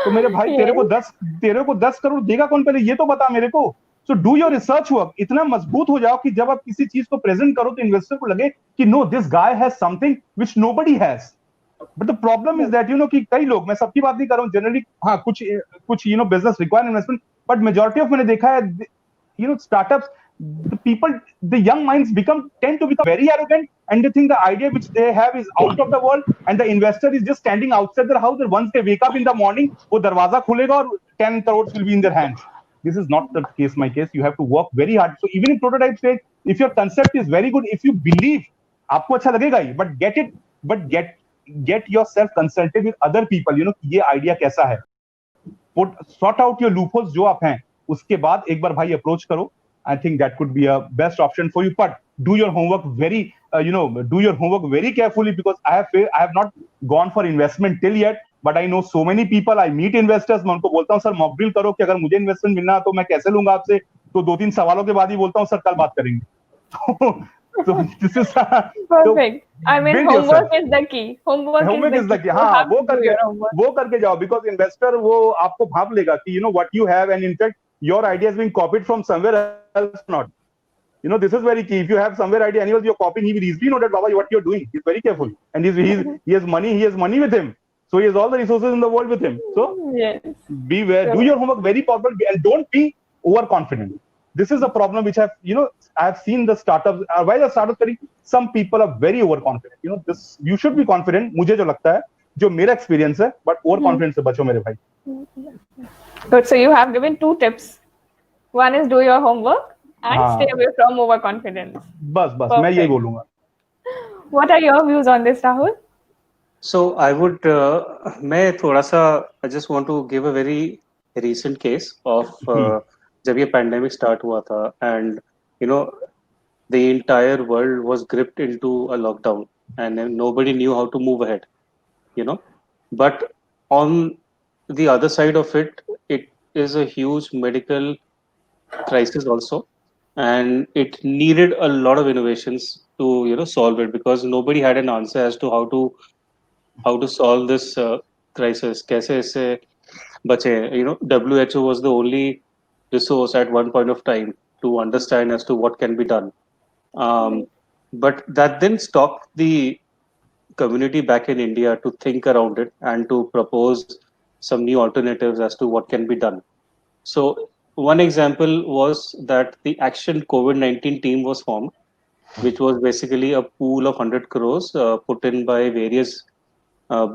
तो मेरे भाई, तेरे को 10 करोड़ देगा कौन, पहले ये तो बता मेरे को. So do your research work. इतना मजबूत हो जाओ कि जब आप किसी चीज को प्रेजेंट करो तो इन्वेस्टर को लगे कि no, this guy has something which nobody has. But the problem is that कि कई लोग, मैं सबकी बात नहीं कर रहा हूँ, जनरली हाँ कुछ business require investment, but majority of मैंने देखा है startups, the people, the young minds tend to become very arrogant, and they think the idea which they have is out of the world, and the investor is just standing outside their house, and once they wake up in the morning, वो दरवाजा खुलेगा और 10 crores will be in their hands. This is not the case, my case. You have to work very hard. So even in prototype stage, if your concept is very good, if you believe, आपको अच्छा लगेगा ही, but get yourself consulted with other people, ये idea कैसा है. Sort out your loopholes जो आप हैं, उसके बाद एक बार भाई अप्रोच करो. I think that could be a best option for you, but do your homework very carefully, because I have not gone for investment till yet, but I know so many people. I meet investors, मैं उनको बोलता हूँ, sir mock drill करो कि अगर मुझे investment मिलना तो मैं कैसे लूंगा आपसे. तो 2-3 सवालों के बाद ही बोलता हूँ, सर कल बात करेंगे. So this is perfect. I mean, homework is the key. Homework is the key. हाँ, वो करके जाओ, because investor वो आपको भाप लेगा कि what you have, and in fact your idea is being copied from somewhere else or not. This is very key. If you have somewhere idea anyone you're copying, he will easily know that Baba what you're doing. He's very careful, and he has money with him, so he has all the resources in the world with him. So yes, beware. Do your homework very properly, and don't be overconfident. This is a problem which I have seen the startups. While the startups करी, some people are very overconfident. This you should be confident. मुझे जो लगता है, जो मेरा experience है, but overconfidence से बचो मेरे भाई. Good. So you have given 2 tips. One is do your homework and stay away from overconfidence. बस मैं यही बोलूँगा. What are your views on this, Rahul? So I would, मैं थोड़ा सा, I just want to give a very recent case of जब ये pandemic start हुआ था, and the entire world was gripped into a lockdown, and then nobody knew how to move ahead, But on the other side of it is a huge medical crisis also, and it needed a lot of innovations to solve it, because nobody had an answer as to how to solve this crisis. कैसे इससे बचे? WHO was the only resource at one point of time to understand as to what can be done. But that didn't stop the community back in India to think around it and to propose some new alternatives as to what can be done. So one example was that the Action COVID-19 team was formed, which was basically a pool of 100 crores put in by various uh,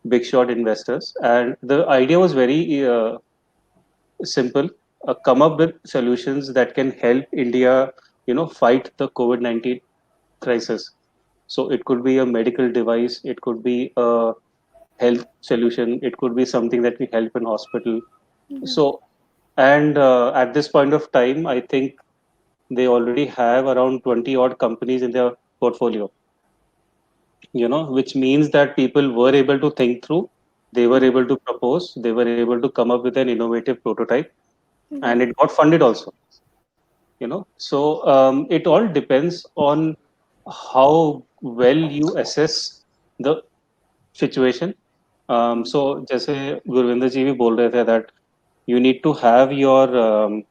big shot investors. And the idea was very simple: come up with solutions that can help India, fight the COVID-19 crisis. So it could be a medical device, it could be a health solution, it could be something that we help in hospital. So, and at this point of time, I think they already have around 20 odd companies in their portfolio, which means that people were able to think through, they were able to propose, they were able to come up with an innovative prototype, and it got funded also. So it all depends on how well you assess the situation. So जैसे गुरविंदर जी भी बोल रहे थे that you need to have your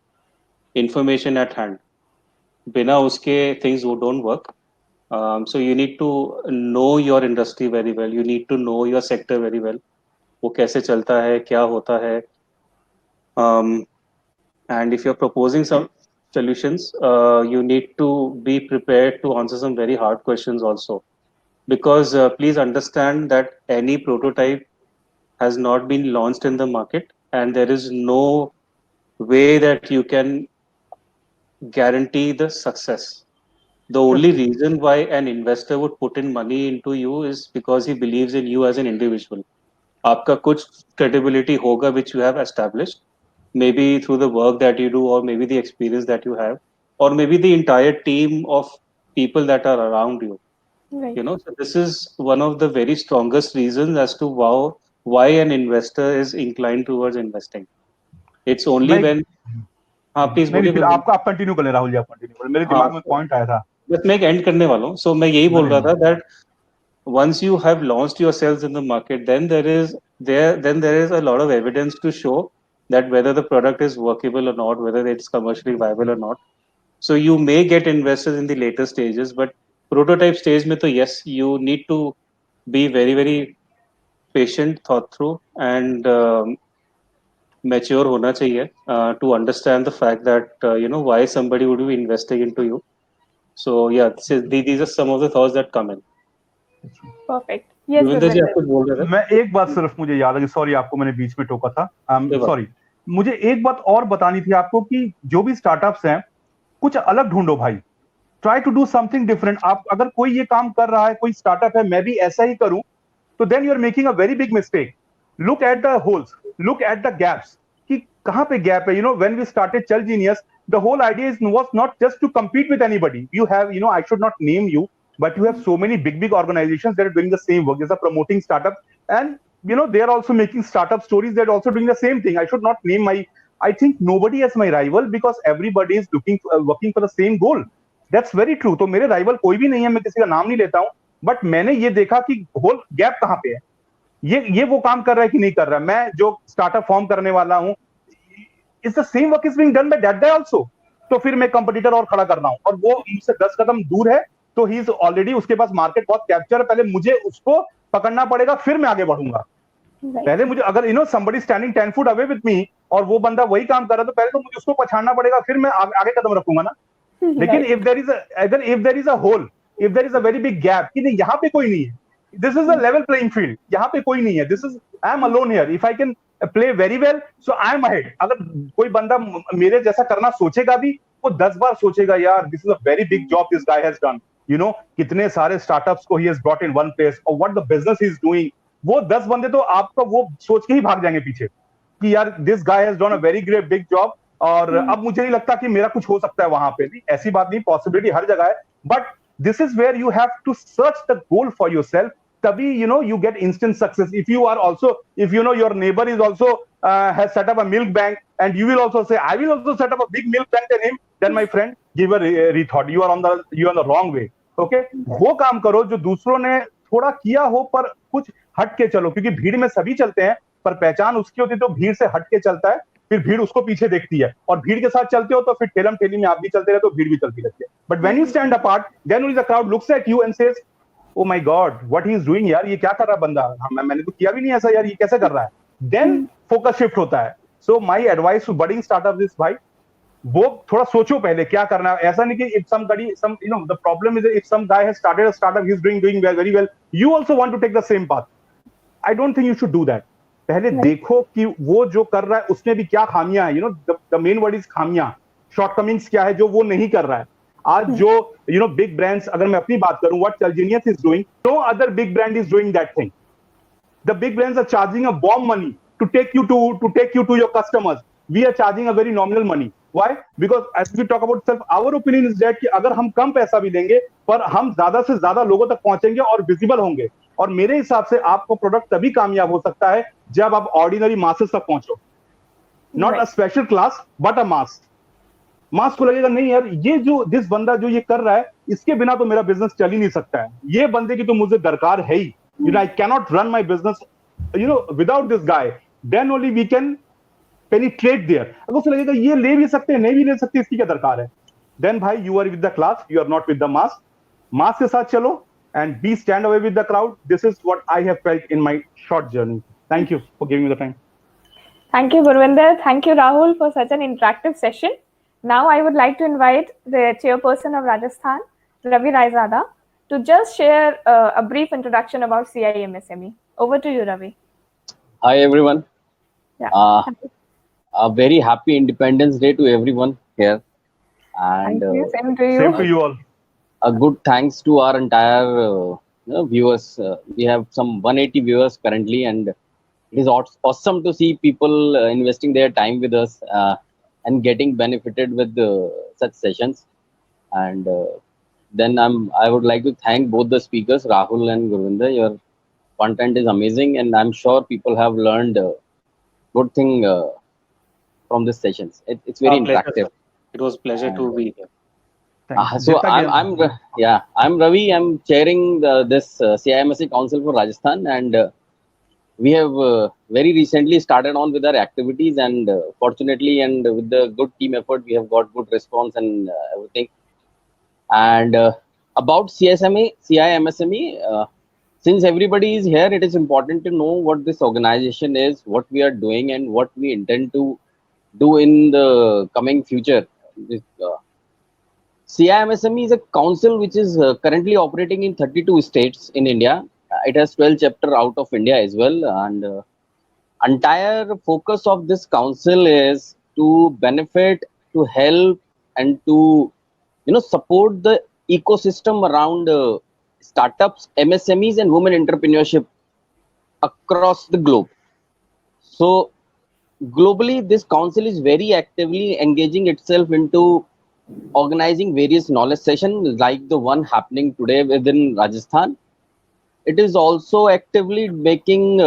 information at hand. बिना उसके things don't work. So you need to know your industry very well. You need to know your sector very well. वो कैसे चलता है, क्या होता है. Um, and if you're proposing some solutions, you need to be prepared to answer some very hard questions also. Because please understand that any prototype has not been launched in the market, and there is no way that you can guarantee the success. The only reason why an investor would put in money into you is because he believes in you as an individual. आपका कुछ credibility होगा which you have established, maybe through the work that you do, or maybe the experience that you have, or maybe the entire team of people that are around you. Right. So this is one of the very strongest reasons as to why an investor is inclined towards investing. It's only मैं when हाँ please नहीं बोलिए फिर गुरविंदर. आप continue कर ले राहुल जी, आप continue करें, मेरे हाँ दिमाग में पॉइंट आया था. बस मैं एक एंड करने वाला हूँ. सो मैं यही बोल नहीं रहा नहीं था that once you have launched yourselves in the market, then there is a lot of evidence to show that whether the product is workable or not, whether it's commercially viable or not. So you may get investors in the later stages, but prototype stage mein to yes, you need to be very very patient, thought through, and mature hona chahiye to understand the fact that why somebody would be investing into you. So yeah, these are some of the thoughts that come in. Perfect. Yes, Devinder जी आप Gurvinder. कुछ बोल रहे थे. मैं एक बात सिर्फ मुझे याद है, सॉरी आपको मैंने बीच में टोका था, कोई बात सॉरी. मुझे एक बात और बतानी थी आपको कि जो भी स्टार्टअप्स हैं, कुछ अलग ढूंढो भाई. Try to do something different. आप अगर कोई ये काम कर रहा है, कोई स्टार्टअप है, मैं भी ऐसा ही करूं, तो then you are making a very big mistake. Look at the holes, look at the gaps, कि कहां पे गैप है. व्हेन वी स्टार्टेड चल Genius, the whole idea was not just to compete with anybody. You have, I should not name you, but you have so many big organizations that are doing the same work. There's a promoting startup, and they are also making startup stories. They're also doing the same thing. I should not name I think nobody is my rival because everybody is working for the same goal. That's very true. तो मेरे rival कोई भी नहीं है, मैं किसी का नाम नहीं लेता हूं, but मैंने ये देखा कि whole gap कहां पे है. ये वो काम कर रहा है कि नहीं कर रहा है. मैं जो स्टार्टअप फॉर्म करने वाला हूं, is the same work is being done by that guy also. तो फिर मैं कंपटीटर और खड़ा कर रहा हूं, और वो मुझसे 10 कदम दूर है, तो ही इज ऑलरेडी, उसके पास मार्केट बहुत कैप्चर है. पहले मुझे उसको पकड़ना पड़ेगा, फिर मैं आगे बढ़ूंगा. पहले मुझे, अगर somebody standing 10 foot away with me और वो बंदा वही काम कर रहा है, तो पहले तो मुझे उसको पछाड़ना पड़ेगा, फिर मैं आगे कदम रखूंगा ना. लेकिन if there is a hole, if there is a very big gap कि नहीं, यहाँ पे कोई नहीं है, this is a level playing field, यहाँ पे कोई नहीं है, I am alone here. If I can play very well, so I am ahead. अगर कोई बंदा मेरे जैसा करना सोचेगा भी, वो 10 बार सोचेगा, यार this is a very big job this guy has done. कितने सारे स्टार्टअप्स को he has brought in one place, or what the business he is doing. वो 10 बंदे तो आपका वो सोच के ही भाग जाएंगे पीछे कि यार this guy has done a very great big job. और अब मुझे नहीं लगता कि मेरा कुछ हो सकता है वहां पे. नहीं, ऐसी बात नहीं, पॉसिबिलिटी हर जगह है, but this is where you have to search the goal for yourself. तभी you get instant success. If you are also, if your neighbor is also has set up a milk bank, and you will also say, I will also set up a big milk bank than him, then my friend, give a rethought. You are on the wrong way. Okay, वो काम करो जो दूसरों ने थोड़ा किया हो, पर कुछ हट के चलो, क्योंकि भीड़ में सभी चलते हैं, पर पहचान उसकी होती है तो भीड़ से हट के चलता है. फिर भीड़ उसको पीछे देखती है, और भीड़ के साथ चलते हो तो फिर ठेलम ठेली में आप भी चलते रहते हो, भीड़ भी चलती रहती है. But when you stand apart, then only the crowd looks at you and says, oh my God, what he is doing यार, ये क्या कर रहा है बंदा, मैंने तो किया भी नहीं ऐसा यार, ये कैसे कर रहा है. देन फोकस शिफ्ट होता है. So my advice to budding startup is, भाई वो थोड़ा सोचो पहले क्या करना है. ऐसा नहीं कि if somebody some you know the problem is if some guy has started a startup, he's doing well, very well, you also want to take the same path. I don't think you should do that. पहले देखो कि वो जो कर रहा है उसमें भी क्या खामियां है. The main word is खामियां, शॉर्टकमिंग्स क्या है जो वो नहीं कर रहा है. आज जो बिग ब्रांड्स, अगर मैं अपनी बात करूं, what Telgenius is doing, no other big brand is doing that thing. The big brands are charging a bomb money to take you to your customers. We are charging a very nominal money. Why? Because as we talk about self, our opinion is that कि अगर हम कम पैसा भी देंगे पर हम ज्यादा से ज्यादा लोगों तक पहुंचेंगे और विजिबल होंगे. और मेरे हिसाब से आपको प्रोडक्ट तभी कामयाब हो सकता है जब आप ऑर्डिनरी मासेस तक पहुंचो. Not a special class but a mass. Mass को लगेगा नहीं यार, ये जो जिस बंदा जो ये कर रहा है, इसके बिना तो मेरा बिजनेस चल ही नहीं सकता है, ये बंदे की तो मुझे दरकार है ही. I cannot run my business without this guy. Then only we can penetrate there. अगर उसे लगेगा ये ले भी सकते हैं, नहीं भी ले सकते, इसकी क्या दरकार है, then भाई you are with the class, you are not with the mass. मास के साथ चलो and be stand away with the crowd. This is what I have felt in my short journey. Thank you for giving me the time. Thank you, Gurvinder. Thank you, Rahul, for such an interactive session. Now I would like to invite the chairperson of Rajasthan, Ravi Raizada, to just share a brief introduction about CIMSME. Over to you, Ravi. Hi, everyone. Yeah. A very happy Independence Day to everyone here. And Thank you. Same to you. Same to you all. a good thanks to our entire viewers. We have some 180 viewers currently, and it is awesome to see people investing their time with us and getting benefited with such sessions. And then I would like to thank both the speakers, Rahul and Gurvinder. Your content is amazing, and I'm sure people have learned good thing from these sessions. It's very interactive. It was pleasure to be here. So I'm Ravi. I'm chairing this CIMSE Council for Rajasthan, and we have very recently started on with our activities, and fortunately and with the good team effort, we have got good response and everything. And about CIMSME, since everybody is here, it is important to know what this organization is, what we are doing, and what we intend to do in the coming future. CIMSME is a council which is currently operating in 32 states in India. It has 12 chapters out of India as well. And entire focus of this council is to benefit, to help, and to support the ecosystem around startups, MSMEs, and women entrepreneurship across the globe. So globally, this council is very actively engaging itself into organizing various knowledge sessions like the one happening today within Rajasthan. It is also actively making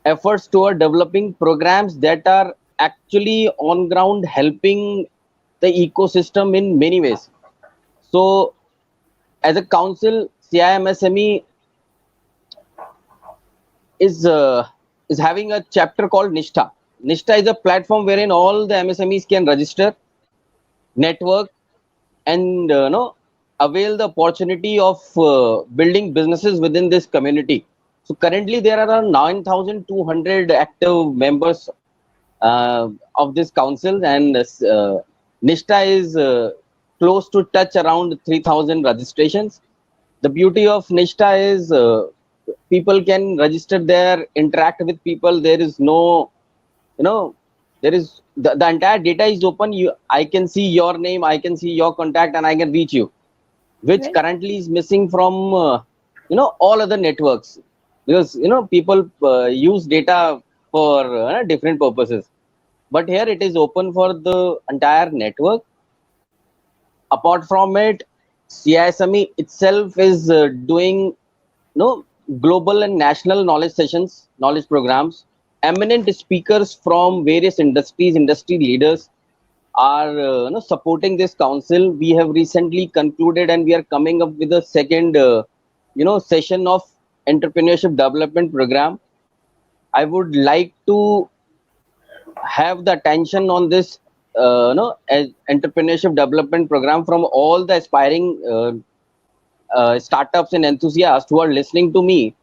efforts toward developing programs that are actually on ground helping the ecosystem in many ways. So as a council, CIMSME is having a chapter called Nishtha. Nishtha is a platform wherein all the MSMEs can register, network, and avail the opportunity of building businesses within this community. So currently there are around 9,200 active members of this council, and Nishtha is close to touch around 3,000 registrations. The beauty of Nishtha is people can register there, interact with people. There is no, there is the entire data is open. I can see your name, I can see your contact, and I can reach you, which currently is missing from all other networks, because people use data for different purposes, but here it is open for the entire network. Apart from it, CISME itself is doing global and national knowledge sessions, knowledge programs. Eminent speakers from various industries, industry leaders are supporting this council. We have recently concluded, and we are coming up with a second session of entrepreneurship development program. I would like to have the attention on this entrepreneurship development program from all the aspiring startups and enthusiasts who are listening to me.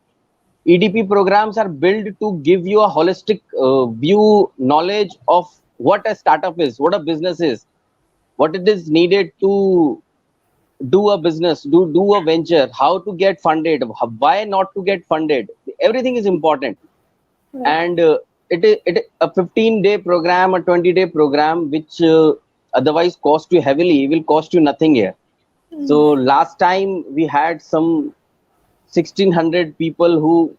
EDP programs are built to give you a holistic view, knowledge of what a startup is, what a business is, what it is needed to do a business, do a venture, how to get funded, why not to get funded. Everything is important. And it a 15-day program, a 20-day program, which otherwise cost you heavily, will cost you nothing here. So last time we had some 1,600 people who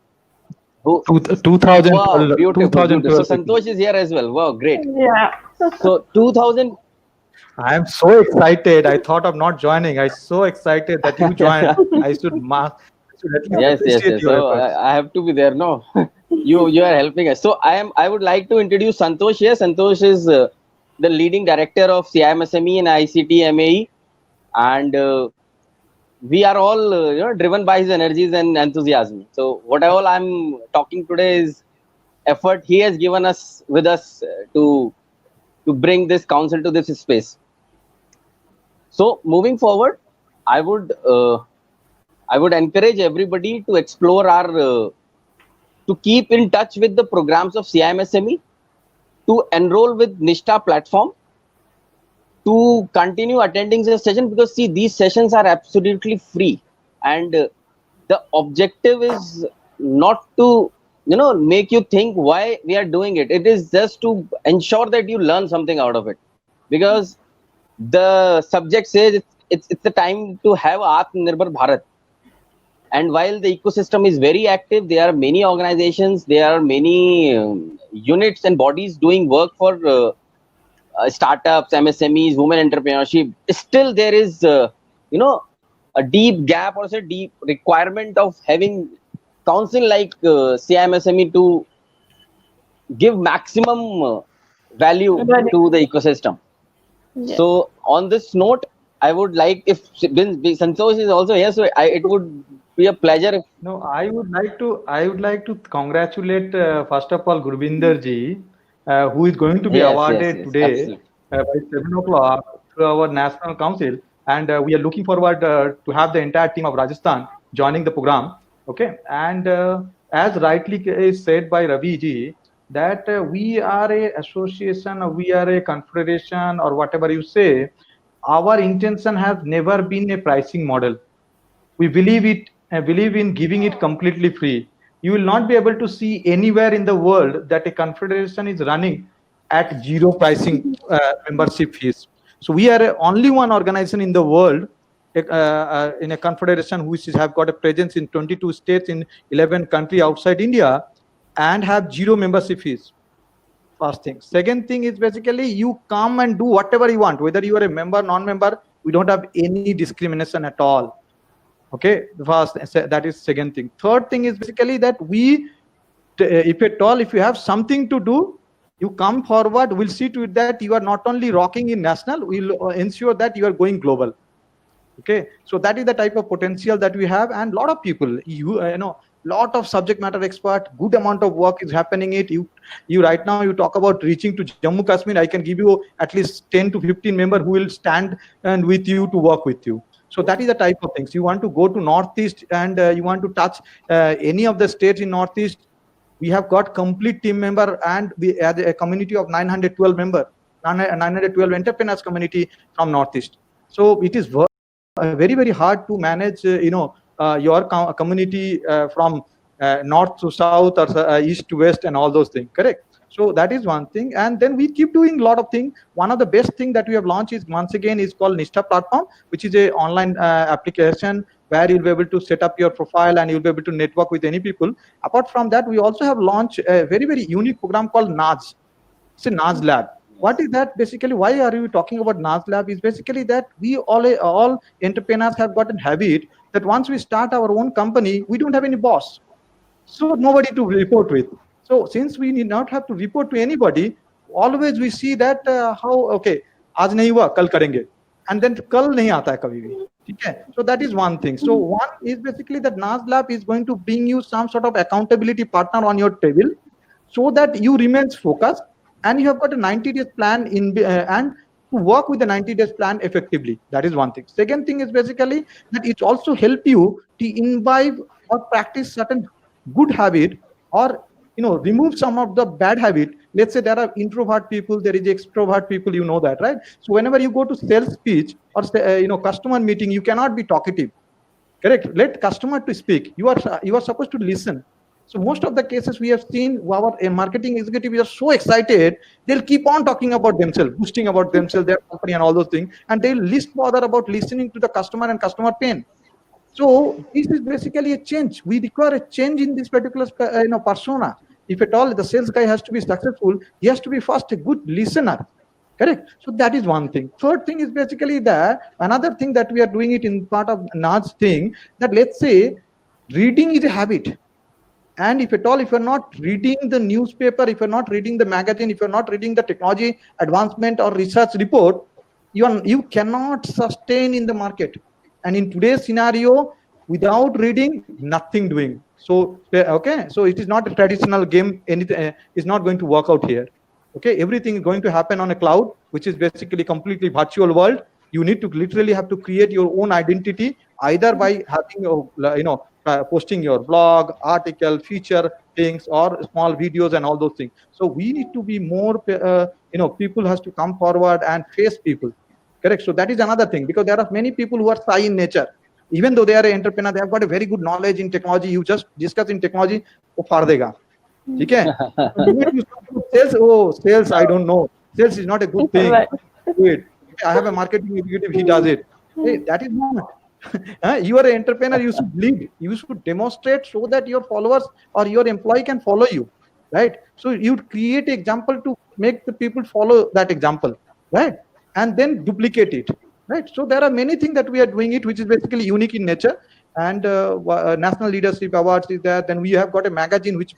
2012. wow, beautiful. 2012. So Santosh is here as well. Wow, great. Yeah. So 2000. I am so excited. I thought of not joining. I'm so excited that you joined. I should at least Yes. appreciate your So efforts. I have to be there. No, you are helping us. So I would like to introduce Santosh here. Santosh is the leading director of CIMSME and ICT MAE, and we are all driven by his energies and enthusiasm. So what all I'm talking today is effort he has given us with us to bring this council to this space. So moving forward, I would encourage everybody to explore our to keep in touch with the programs of CIMSME, to enroll with Nishtha platform, to continue attending the session, because see, these sessions are absolutely free, and the objective is not to make you think why we are doing it. It is just to ensure that you learn something out of it, because the subject says it's the time to have Atmanirbhar Bharat. And while the ecosystem is very active, there are many organizations, there are many units and bodies doing work for startups, MSMEs, women entrepreneurship. Still there is a deep gap, or say deep requirement of having council like CIMSME to give maximum value Right. to the ecosystem. Yeah. So on this note, I would like, if Santosh is also here, so it would be a pleasure if No, I would like to congratulate first of all Gurvinder ji, who is going to be awarded today absolutely. by 7 o'clock through our national council, and we are looking forward to have the entire team of Rajasthan joining the program. Okay, and as rightly is said by Ravi ji, that we are a association, or we are a confederation, or whatever you say. Our intention has never been a pricing model. We believe in giving it completely free. You will not be able to see anywhere in the world that a confederation is running at zero pricing membership fees. So we are only one organization in the world in a confederation which have got a presence in 22 states, in 11 countries outside India, and have zero membership fees. First thing. Second thing is basically you come and do whatever you want, whether you are a member, non-member. We don't have any discrimination at all. Okay, the first, that is second thing. Third thing is basically that we, if at all, if you have something to do, you come forward. We'll see to it that you are not only rocking in national, we'll ensure that you are going global. Okay, so that is the type of potential that we have, and a lot of people, lot of subject matter expert, good amount of work is happening. You right now you talk about reaching to Jammu Kashmir. I can give you at least 10 to 15 members who will stand and with you to work with you. So that is the type of things. You want to go to Northeast and you want to touch any of the states in Northeast. We have got complete team member, and we have a community of 912 members, 912 entrepreneurs community from Northeast. So it is very, very hard to manage, your community from north to south, or east to west, and all those things. Correct. So that is one thing, and then we keep doing a lot of things. One of the best thing that we have launched is, once again, is called Nishtha platform, which is a online application where you'll be able to set up your profile and you'll be able to network with any people. Apart from that, we also have launched a very, very unique program called NAZ. It's a NAZ lab. What is that? Basically, why are we talking about NAZ lab? Is basically that we all entrepreneurs have got a habit that once we start our own company, we don't have any boss, so nobody to report with. So since we need not have to report to anybody, always we see that how, okay, आज नहीं हुआ कल करेंगे, and then कल नहीं आता है कभी भी. ठीक है? So that is one thing. So one is basically that NAZ lab is going to bring you some sort of accountability partner on your table, so that you remain focused and you have got a 90 days plan and to work with the 90 days plan effectively. That is one thing. Second thing is basically that it also help you to imbibe or practice certain good habit, or remove some of the bad habit. Let's say there are introvert people, there is extrovert people, you know that, right? So whenever you go to sales speech or customer meeting, you cannot be talkative. Correct. Let customer to speak. You are supposed to listen. So most of the cases we have seen, our marketing executives are so excited, they'll keep on talking about themselves, boosting about themselves, their company and all those things, and they'll least bother about listening to the customer and customer pain. So this is basically a change. We require a change in this particular persona. If at all the sales guy has to be successful, he has to be first a good listener. Correct. So that is one thing. Third thing is basically that another thing that we are doing it in part of Naj's thing, that let's say reading is a habit. And if at all, if you're not reading the newspaper, if you're not reading the magazine, if you're not reading the technology advancement or research report, you cannot sustain in the market. And in today's scenario, without reading, nothing doing. So okay, so it is not a traditional game. Anything is not going to work out here. Okay, everything is going to happen on a cloud, which is basically completely virtual world. You need to literally have to create your own identity, either by having posting your blog, article, feature things, or small videos and all those things. So we need to be more, people has to come forward and face people. Correct. So that is another thing, because there are many people who are shy in nature. Even though they are an entrepreneur, they have got a very good knowledge in technology. You just discuss in technology, वो फाड़ देगा. Okay. Sales, I don't know. Sales is not a good thing. Right. Do it. I have a marketing executive, he does it. Hey, that is not. You are an entrepreneur, you should lead. You should demonstrate so that your followers or your employee can follow you. Right? So you create an example to make the people follow that example. Right? And then duplicate it. Right? So there are many things that we are doing it, which is basically unique in nature. And National Leadership Awards is there. Then we have got a magazine which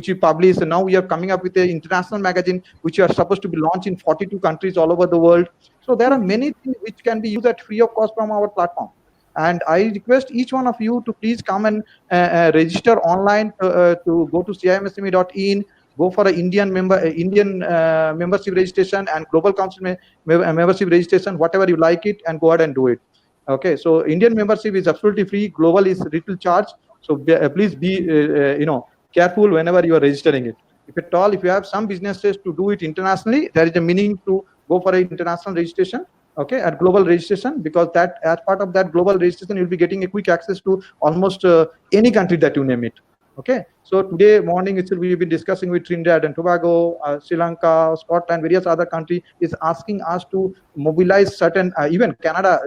we publish, and now we are coming up with an international magazine which are supposed to be launched in 42 countries all over the world. So there are many things which can be used at free of cost from our platform. And I request each one of you to please come and register online to go to CIMSME.in, go for an Indian membership registration and Global Council membership registration, whatever you like it, and go ahead and do it. Okay, so Indian membership is absolutely free. Global is little charge. So please be careful whenever you are registering it. If at all, if you have some businesses to do it internationally, there is a meaning to go for an international registration. Okay, at global registration, because that as part of that global registration, you'll be getting a quick access to almost any country that you name it. Okay, so today morning itself we've been discussing with Trinidad and Tobago, Sri Lanka, Scotland, various other countries is asking us to mobilize certain, even Canada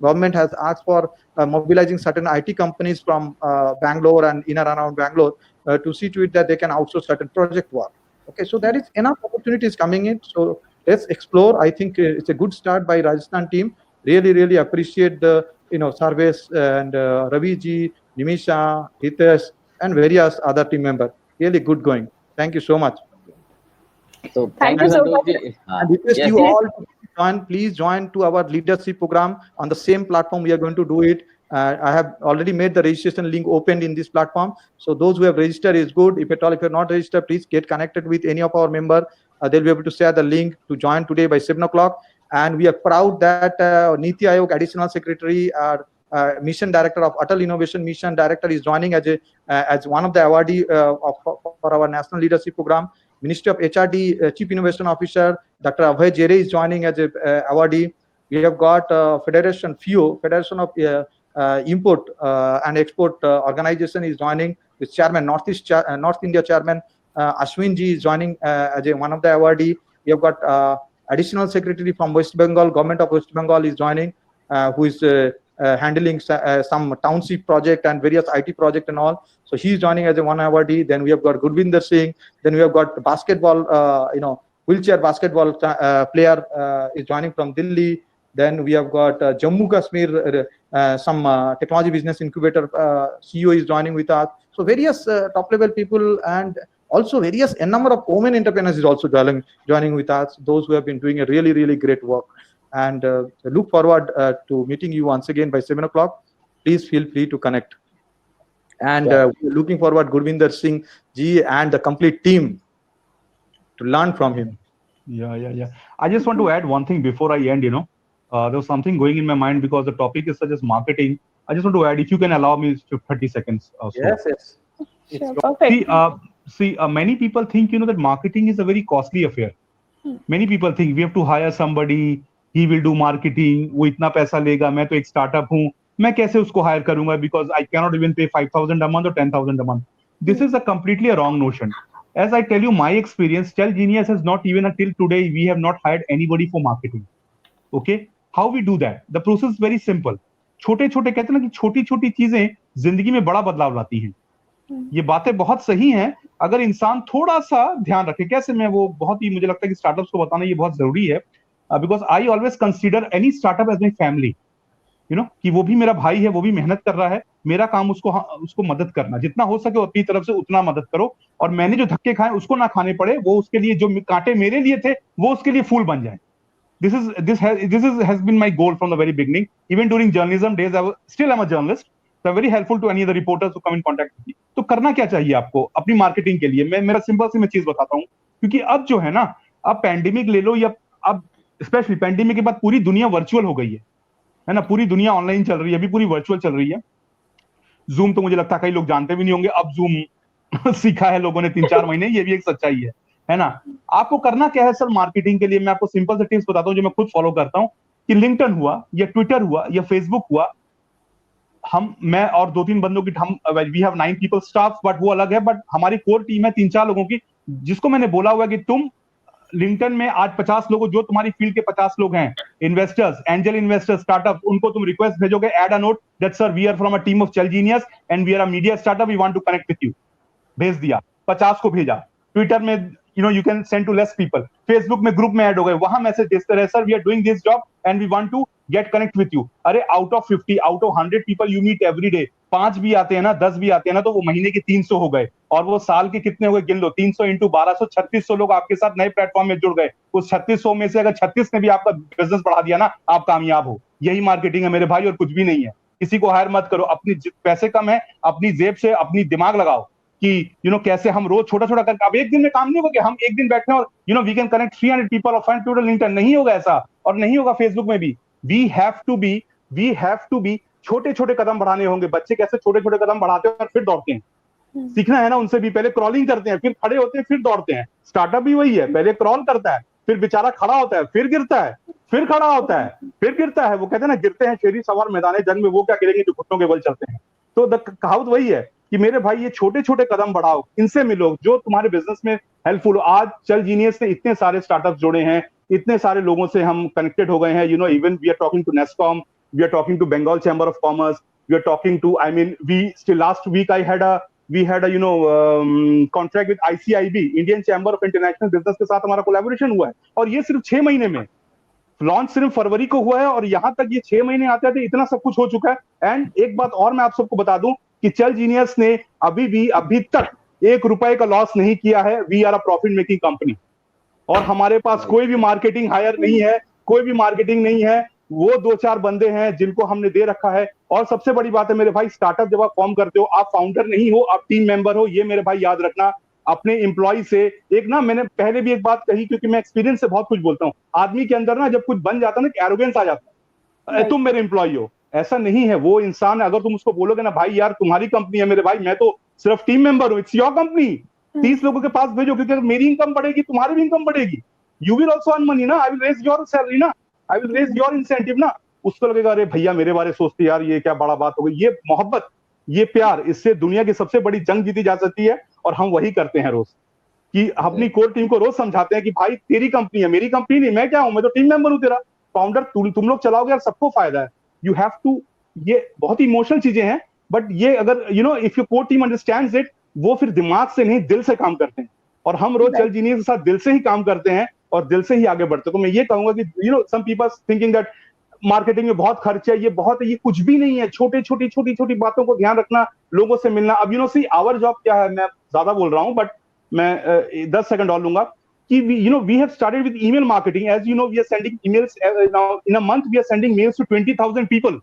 government has asked for mobilizing certain IT companies from Bangalore and in and around Bangalore to see to it that they can outsource certain project work. Okay, so there is enough opportunities coming in. So let's explore. I think it's a good start by Rajasthan team. Really appreciate the Sarvesh and Ravi ji, Nimisha, Hitesh, and various other team members. Really good going. Thank you so much. So Thank you so much. And request you all to join. Please join to our leadership program on the same platform. We are going to do it. I have already made the registration link opened in this platform. So those who have registered is good. If at all, if you're not registered, please get connected with any of our members. They'll be able to share the link to join today by 7 o'clock. And we are proud that Niti Aayog Additional Secretary, Mission Director of Atal Innovation Mission Director is joining as one of the awardee for our National Leadership Program. Ministry of HRD Chief Innovation Officer, Dr. Abhay Jere is joining as a awardee. We have got Federation FIO, Federation of Import and Export Organization is joining. With Chairman, North India Chairman Ashwin ji is joining as one of the awardee. We have got Additional Secretary from West Bengal, Government of West Bengal is joining, who is handling some township project and various IT project and all. So he is joining as a one awardee. Then we have got Gurvinder Singh. Then we have got basketball, wheelchair basketball player is joining from Delhi. Then we have got Jammu Kashmir, some technology business incubator CEO is joining with us. So various top level people, and also various number of women entrepreneurs is also joining with us. Those who have been doing a really great work. And look forward to meeting you once again by 7 o'clock. Please feel free to connect. And we're looking forward, Gurvinder Singh ji and the complete team. to learn from him. Yeah. I just want to add one thing before I end. There was something going in my mind because the topic is such as marketing. I just want to add, if you can allow me 30 seconds or so. Yes. Sure, perfect. Many people think, that marketing is a very costly affair. Many people think we have to hire somebody, he will do marketing, वो इतना पैसा लेगा, मैं तो एक startup हूँ, मैं कैसे उसको hire करूंगा, because I cannot even pay 5,000 a month or 10,000 a month. This is a completely wrong notion. As I tell you, my experience, Tell Genius has not even until today, we have not hired anybody for marketing. Okay? How we do that? The process is very simple. छोटे-छोटे कहते हैं ना कि छोटी-छोटी चीजें जिंदगी में बड़ा बदलाव लाती हैं. ये बातें बहुत सही हैं अगर इंसान थोड़ा सा ध्यान रखे. कैसे मैं वो बहुत ही मुझे लगता है कि स्टार्टअप्स को बताना ये बहुत जरूरी है, because I always consider any startup as my family. कि वो भी मेरा भाई है, वो भी मेहनत कर रहा है, मेरा काम उसको मदद करना, जितना हो सके अपनी तरफ से उतना मदद करो, और मैंने जो धक्के खाए उसको ना खाने पड़े, वो उसके लिए जो कांटे मेरे लिए थे वो उसके लिए फूल बन जाए. This has been my goal from the very beginning. Even during journalism days, still I'm a journalist. So I'm very helpful to any of the reporters who come in contact with me. तो करना क्या चाहिए आपको अपनी marketing के लिए? मेरा simple सी मैं चीज बताता हूँ, क्योंकि अब जो है ना, अब पैंडेमिक ले लो, या अब स्पेशली पैंडेमिक के बाद पूरी दुनिया वर्चुअल हो गई है ना, पूरी दुनिया ऑनलाइन चल रही है, अभी पूरी वर्चुअल चल रही है. जूम तो मुझे लगता है कई लोग जानते भी नहीं होंगे, अब जूम सीखा है लोगों ने 3-4 महीने, ये भी एक सच्चाई है ना. आपको करना क्या है सर मार्केटिंग के लिए? मैं आपको सिंपल से टिप्स बताता हूँ जो मैं खुद फॉलो करता हूँ. कि लिंक्डइन हुआ या ट्विटर हुआ या फेसबुक हुआ, मैं और 2-3 बंदों की, हम we have 9 people staff, but वो अलग है, बट हमारी कोर टीम है 3-4 लोगों की, जिसको मैंने बोला हुआ है कि तुम लिंक्डइन में आज 50 लोगों, जो तुम्हारी फील्ड के 50 लोग हैं, इन्वेस्टर्स, एंजल इन्वेस्टर्स, स्टार्टअप, उनको तुम रिक्वेस्ट भेजोगे, add a note that sir we are from a team of चल genius and we are a media startup, we want to connect with you. भेज दिया, 50 को भेजा. ट्विटर में you can send to less people. Facebook में group में add हो गए, वहां मैसेज भेजते रहे, sir we are doing this job and we want to get connect with you. अरे out of 50, out of 100 people you meet every day, 5 भी आते हैं ना, 10 भी आते हैं ना, तो वो महीने के 300 हो गए, और वो साल के कितने हो गए गिन लो, 300 इंटू 1200, 3600 लोग आपके साथ नए प्लेटफॉर्म में जुड़ गए. उस 3600 में से अगर 36 ने भी आपका बिजनेस बढ़ा दिया ना, आप कामयाब हो. यही मार्केटिंग है मेरे भाई, और कुछ भी नहीं है. किसी को हायर मत करो, अपनी पैसे कम है, अपनी जेब से अपनी दिमाग लगाओ कि कैसे हम रोज छोटा छोटा करके, अब एक दिन में काम नहीं होगा, हम एक दिन बैठे और वी कैन कनेक्ट 300 पीपल और फाइंड पीपल लिंक्डइन. नहीं होगा ऐसा, और नहीं होगा फेसबुक में भी. वी हैव टू बी छोटे छोटे कदम बढ़ाने होंगे. बच्चे कैसे छोटे छोटे कदम बढ़ाते हैं और फिर दौड़ते हैं, सीखना है ना उनसे भी. पहले क्रॉलिंग करते हैं, फिर खड़े होते हैं, फिर दौड़ते हैं. स्टार्टअप भी वही है, पहले क्रॉल करता है, फिर बेचारा खड़ा होता है, फिर गिरता है, फिर खड़ा होता है, फिर गिरता है. वो कहते हैं ना, गिरते हैं शेरी सवार मैदान जंग में, वो क्या गिरेंगे जो घुटनों के बल चलते हैं. तो कहावत वही है कि मेरे भाई ये छोटे छोटे कदम बढ़ाओ, इनसे मिलो जो तुम्हारे बिजनेस में हेल्पफुल हो. आज चल जीनियस ने इतने सारे स्टार्टअप्स जोड़े हैं, इतने सारे लोगों से हम कनेक्टेड हो गए हैं. Even we are talking to NASSCOM, we are talking to Bengal Chamber of Commerce, we are talking to, we still last week we had a contract with ICIB, Indian Chamber of International Business के साथ हमारा collaboration हुआ है, और ये सिर्फ 6 महीने में. लॉन्च सिर्फ फरवरी को हुआ है, और यहां तक ये 6 महीने आते आते इतना सब कुछ हो चुका है. एंड एक बात और मैं आप सबको बता दूं कि चल जीनियस ने अभी तक 1 रुपए का लॉस नहीं किया है. We are a profit making company, और हमारे पास कोई भी मार्केटिंग हायर नहीं है, कोई भी मार्केटिंग नहीं है. वो 2-4 बंदे हैं जिनको हमने दे रखा है. और सबसे बड़ी बात है मेरे भाई, स्टार्टअप जब आप फॉर्म करते हो, आप फाउंडर नहीं हो, आप टीम मेंबर हो. ये मेरे भाई याद रखना. अपने एम्प्लॉय से एक ना, मैंने पहले भी एक बात कही, क्योंकि मैं एक्सपीरियंस से बहुत कुछ बोलता हूँ. आदमी के अंदर ना जब कुछ बन जाता है ना, एरोगेंस आ जाता है, तुम मेरे एम्प्लॉय हो. ऐसा नहीं है. वो इंसान, अगर तुम उसको बोलोगे ना, भाई यार तुम्हारी कंपनी है मेरे भाई, मैं तो सिर्फ टीम मेंबर हूँ, इट्स योर कंपनी, 30 लोगों के पास भेजो, क्योंकि अगर मेरी इनकम बढ़ेगी तुम्हारी भी इनकम बढ़ेगी. You will also earn money ना, I will raise your salary ना, I will raise your incentive ना. उसको लगेगा अरे भैया मेरे बारे सोचते यार, ये क्या बड़ा बात हो गई. ये मोहब्बत, ये प्यार, इससे दुनिया की सबसे बड़ी जंग जीती जा सकती है. और हम वही करते हैं रोज, कि अपनी कोर टीम को रोज समझाते हैं कि भाई तेरी कंपनी है, मेरी कंपनी नहीं. मैं क्या हूं, मैं तो टीम मेंबर हूं तेरा. फाउंडर तुम लोग चलाओगे यार, सबको फायदा है. You have to. ये बहुत इमोशनल चीजें हैं, बट ये अगर if your core team understands it, वो फिर दिमाग से नहीं दिल से काम करते हैं. और हम रोज चल जीनियस के साथ दिल से ही काम करते हैं और दिल से ही आगे बढ़ते हैं. तो मैं ये कहूंगा कि some people thinking that marketing में बहुत खर्च है, ये कुछ भी नहीं है. छोटी छोटी बातों को ध्यान रखना, लोगों से मिलना. अब सी आवर जॉब क्या है, मैं ज्यादा बोल रहा हूं, बट मैं 10 सेकंड और लूंगा कि we have started with email marketing. As you know, we are sending emails now. In a month we are sending mails to 20,000 people.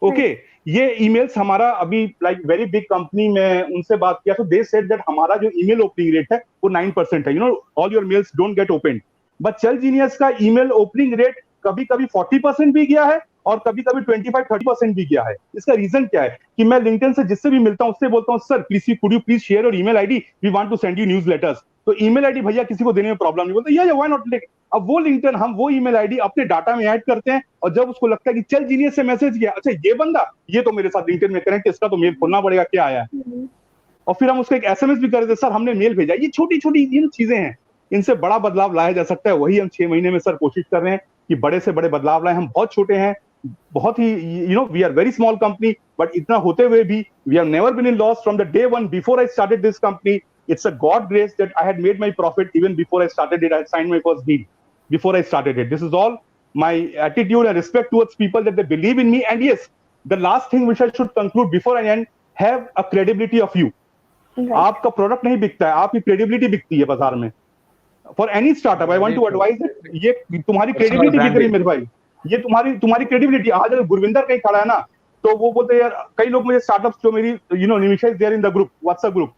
Okay, ये ईमेल्स हमारा अभी लाइक वेरी बिग कंपनी में उनसे बात किया तो दे सेड दैट हमारा जो ईमेल ओपनिंग रेट है वो 9% है. All your mails don't get open, but sell Genius का ईमेल ओपनिंग रेट कभी कभी 40% भी गया है और कभी कभी 25-30% भी गया है. इसका रीजन क्या है कि मैं लिंक्डइन से जिससे भी मिलता हूं उससे बोलता हूं sir please could you please share your email ID, we want to send you newsletters. तो ईमेल आईडी भैया किसी को देने में प्रॉब्लम नहीं, बोलते या व्हाई नॉट. अब वो लिंक्डइन हम वो ईमेल आईडी अपने डाटा में ऐड करते हैं और जब उसको लगता है कि चल जीनियस से मैसेज किया, अच्छा ये बंदा ये तो मेरे साथ लिंक्डइन में कनेक्ट, इसका तो मेल खोलना पड़ेगा क्या आया है, और फिर हम उसको एक एसएमएस भी कर देते सर हमने मेल भेजा. ये छोटी छोटी चीजें हैं, इनसे बड़ा बदलाव लाया जा सकता है. वही हम 6 महीने में सर कोशिश कर रहे हैं कि बड़े से बड़े बदलाव लाए. हम बहुत छोटे हैं, बहुत ही we are very small company, but इतना होते हुए भी we have never been in loss from the day one before I started this company. It's a God grace that I had made my profit even before I started it. I had signed my first deal before I started it. This is all my attitude and respect towards people that they believe in me. And yes, the last thing which I should conclude before I end, have a credibility of you. आपका product नहीं बिकता है, आपकी credibility बिकती है बाजार में. For any startup I want to advise, ये तुम्हारी क्रेडिबिलिटी बिक रही है मेरे भाई, ये तुम्हारी क्रेडिबिलिटी. आज अगर गुरविंदर कहीं खड़ा है ना तो वो बोलते यार, कई लोग मुझे स्टार्टअप्स जो मेरी Nimisha is there in the group, WhatsApp group,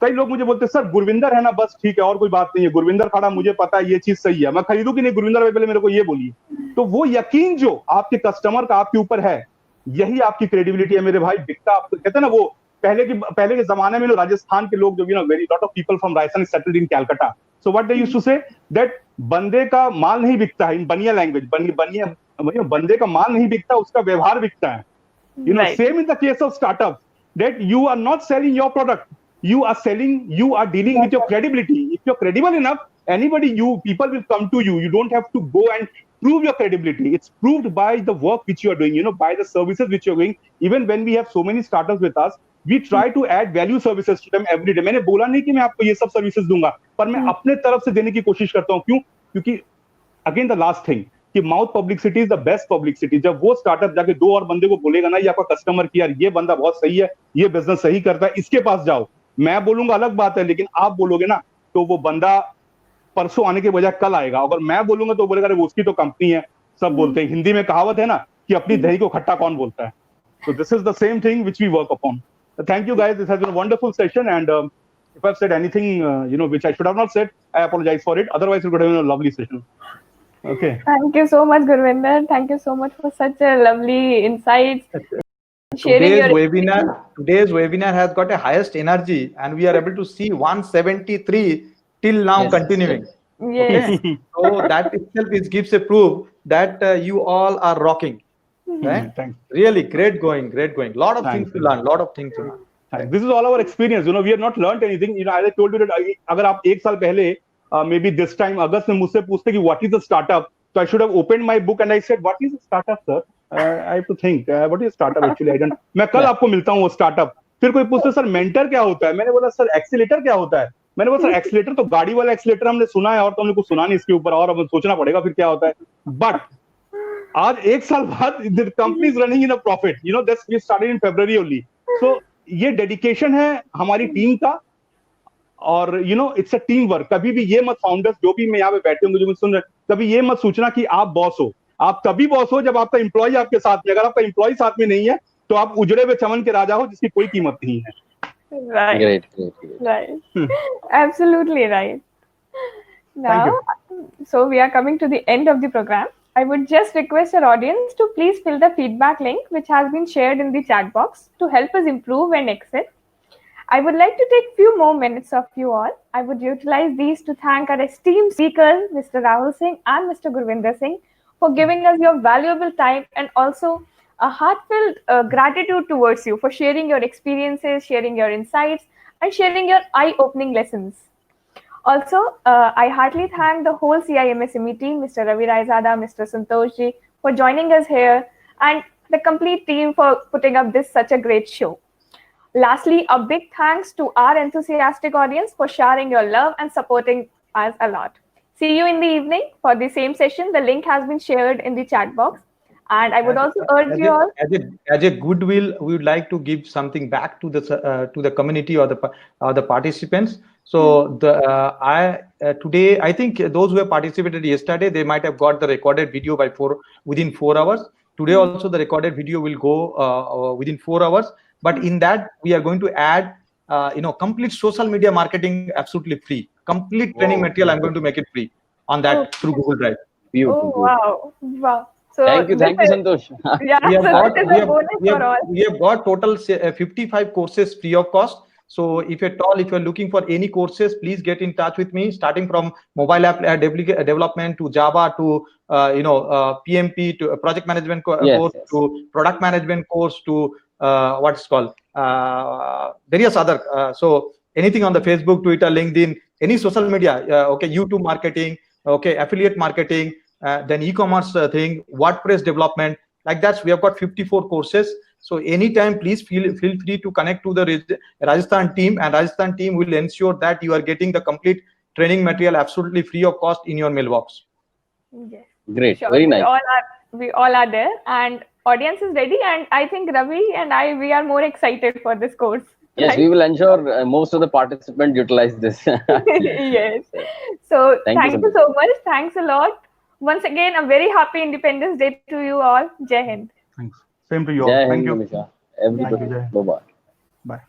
कई लोग मुझे बोलते सर गुरविंदर है ना बस ठीक है और कोई बात नहीं है, गुरविंदर खड़ा मुझे पता है ये चीज सही है, मैं खरीदूं कि नहीं गुरविंदर भाई पहले मेरे को ये बोलिए. तो वो यकीन जो आपके कस्टमर का आपके ऊपर है, यही आपकी क्रेडिबिलिटी है मेरे भाई. बिकता आप कहते हैं ना वो पहले के जमाने में राजस्थान के लोग जो very lot of people from Rajasthan settled in Calcutta, so what they used to say that बंदे का माल नहीं बिकता है, इन बनिया लैंग्वेज बंदे का माल नहीं बिकता, उसका व्यवहार बिकता है. Same in the case of startup, that you are not selling your product, you are dealing with your credibility. If you're credible enough, people will come to you. You don't have to go and prove your credibility. It's proved by the work which you are doing, by the services which you're doing. Even when we have so many startups with us, we try to add value services to them every day. मैंने बोला नहीं कि मैं आपको ये सब services दूंगा, पर मैं अपने तरफ से देने की कोशिश करता हूँ. क्यों? क्योंकि अगेन द लास्ट थिंग कि mouth publicity is the best publicity. जब वो स्टार्टअप जाके 2 और बंदे को बोलेगा ना, ये आपका कस्टमर की यार ये बंदा बहुत सही है, ये बिजनेस सही करता है, इसके पास जाओ. मैं बोलूंगा अलग बात है, लेकिन आप बोलोगे ना तो वो बंदा परसों आने के बजाय कल आएगा. अगर मैं बोलूंगा तो बोलेगा वो उसकी तो कंपनी है. सब बोलते हैं, हिंदी में कहावत है ना कि अपनी दही को खट्टा कौन बोलता है. So this is the same thing which we work upon. Thank you guys. This has been a wonderful session, and if I've said anything which I should have not said, I apologize for it. Otherwise, it would have been a lovely session. Okay. Thank you so much, Gurvinder. Thank you so much for such a lovely insights. Today's webinar has got a highest energy, and we are able to see 173 till now continuing. Yes. Okay? So that itself gives a proof that you all are rocking. Right? Thanks. Really great going. Lot of things to learn. This is all our experience. We have not learned anything. As I told you that अगर आप 1 साल पहले maybe this time अगस्त में मुझसे पूछते कि what is a startup, so I should have opened my book and I said what is a startup, sir? I have to think what is startup actually. I don't. मैं कल आपको मिलता हूँ वो स्टार्टअप. फिर कोई पूछते सर मेंटर क्या होता है, मैंने बोला सर एक्सीलेटर क्या होता है. मैंने बोला सर एक्सीलेटर तो गाड़ी वाला एक्सीलेटर हमने सुना है और तो हमने कुछ सुना नहीं इसके ऊपर, और अब सोचना पड़ेगा फिर क्या होता है. बट आज 1 साल बाद the company is running in a profit. That's we started in February only. So ये डेडिकेशन है हमारी टीम का, और इट्स अ टीम वर्क. कभी भी ये मत फाउंडर्स जो भी मैं यहाँ पे बैठे होंगे जो मुझे सुन रहे, कभी ये मत सोचना कि आप बॉस हो. आप तभी बॉस हो जब आपका एम्प्लॉय आपके साथ में. अगर आपका एम्प्लॉय साथ में नहीं है तो आप उजड़े हुए चमन के राजा हो जिसकी कोई कीमत नहीं है. Right. Right. Absolutely right. Now, so we are coming to the end of the program. I would just request our audience to please fill the feedback link which has been shared in the chat box to help us improve and excel. I would like to take few more minutes of you all. I would utilize these to thank our esteemed speakers, Mr. Rahul Singh and Mr. Gurvinder Singh, for giving us your valuable time, and also a heartfelt gratitude towards you for sharing your experiences, sharing your insights, and sharing your eye-opening lessons. Also, I heartily thank the whole CIMSME team, Mr. Ravi Raizada, Mr. Santoshji, for joining us here, and the complete team for putting up this such a great show. Lastly, a big thanks to our enthusiastic audience for sharing your love and supporting us a lot. See you in the evening for the same session. The link has been shared in the chat box. And I would also urge you all, as a goodwill, we would like to give something back to the community or the participants. So today, I think those who have participated yesterday, they might have got the recorded video within 4 hours. Today also the recorded video will go within 4 hours. But in that we are going to add complete social media marketing absolutely free. Complete training material I'm going to make it free on that through Google Drive. Beautiful. Oh, wow. So Thank you, this is- Santosh. Yeah, We have so got this is we a have, bonus we for all. have, we have got total 55 courses free of cost. So if you're looking for any courses, please get in touch with me, starting from mobile app development to Java to PMP to project management course to product management course to what's called various other. So anything on the Facebook, Twitter, LinkedIn, any social media, YouTube marketing, affiliate marketing, then e-commerce thing, WordPress development, like that. We have got 54 courses. So anytime, please feel free to connect to the Rajasthan team, and Rajasthan team will ensure that you are getting the complete training material absolutely free of cost in your mailbox. Yes. Great, Sure. very nice. We all are there, and audience is ready, and I think Ravi and we are more excited for this course. Yes, right? we will ensure most of the participants utilize this. Yes. So Thank you, thank you so much. Thanks a lot. Once again, a very happy Independence Day to you all. Jai Hind. Thanks. Same to you all. Jai Thank Hind, you. Manisha. Everybody. Jai Hind. Bye-bye. Bye.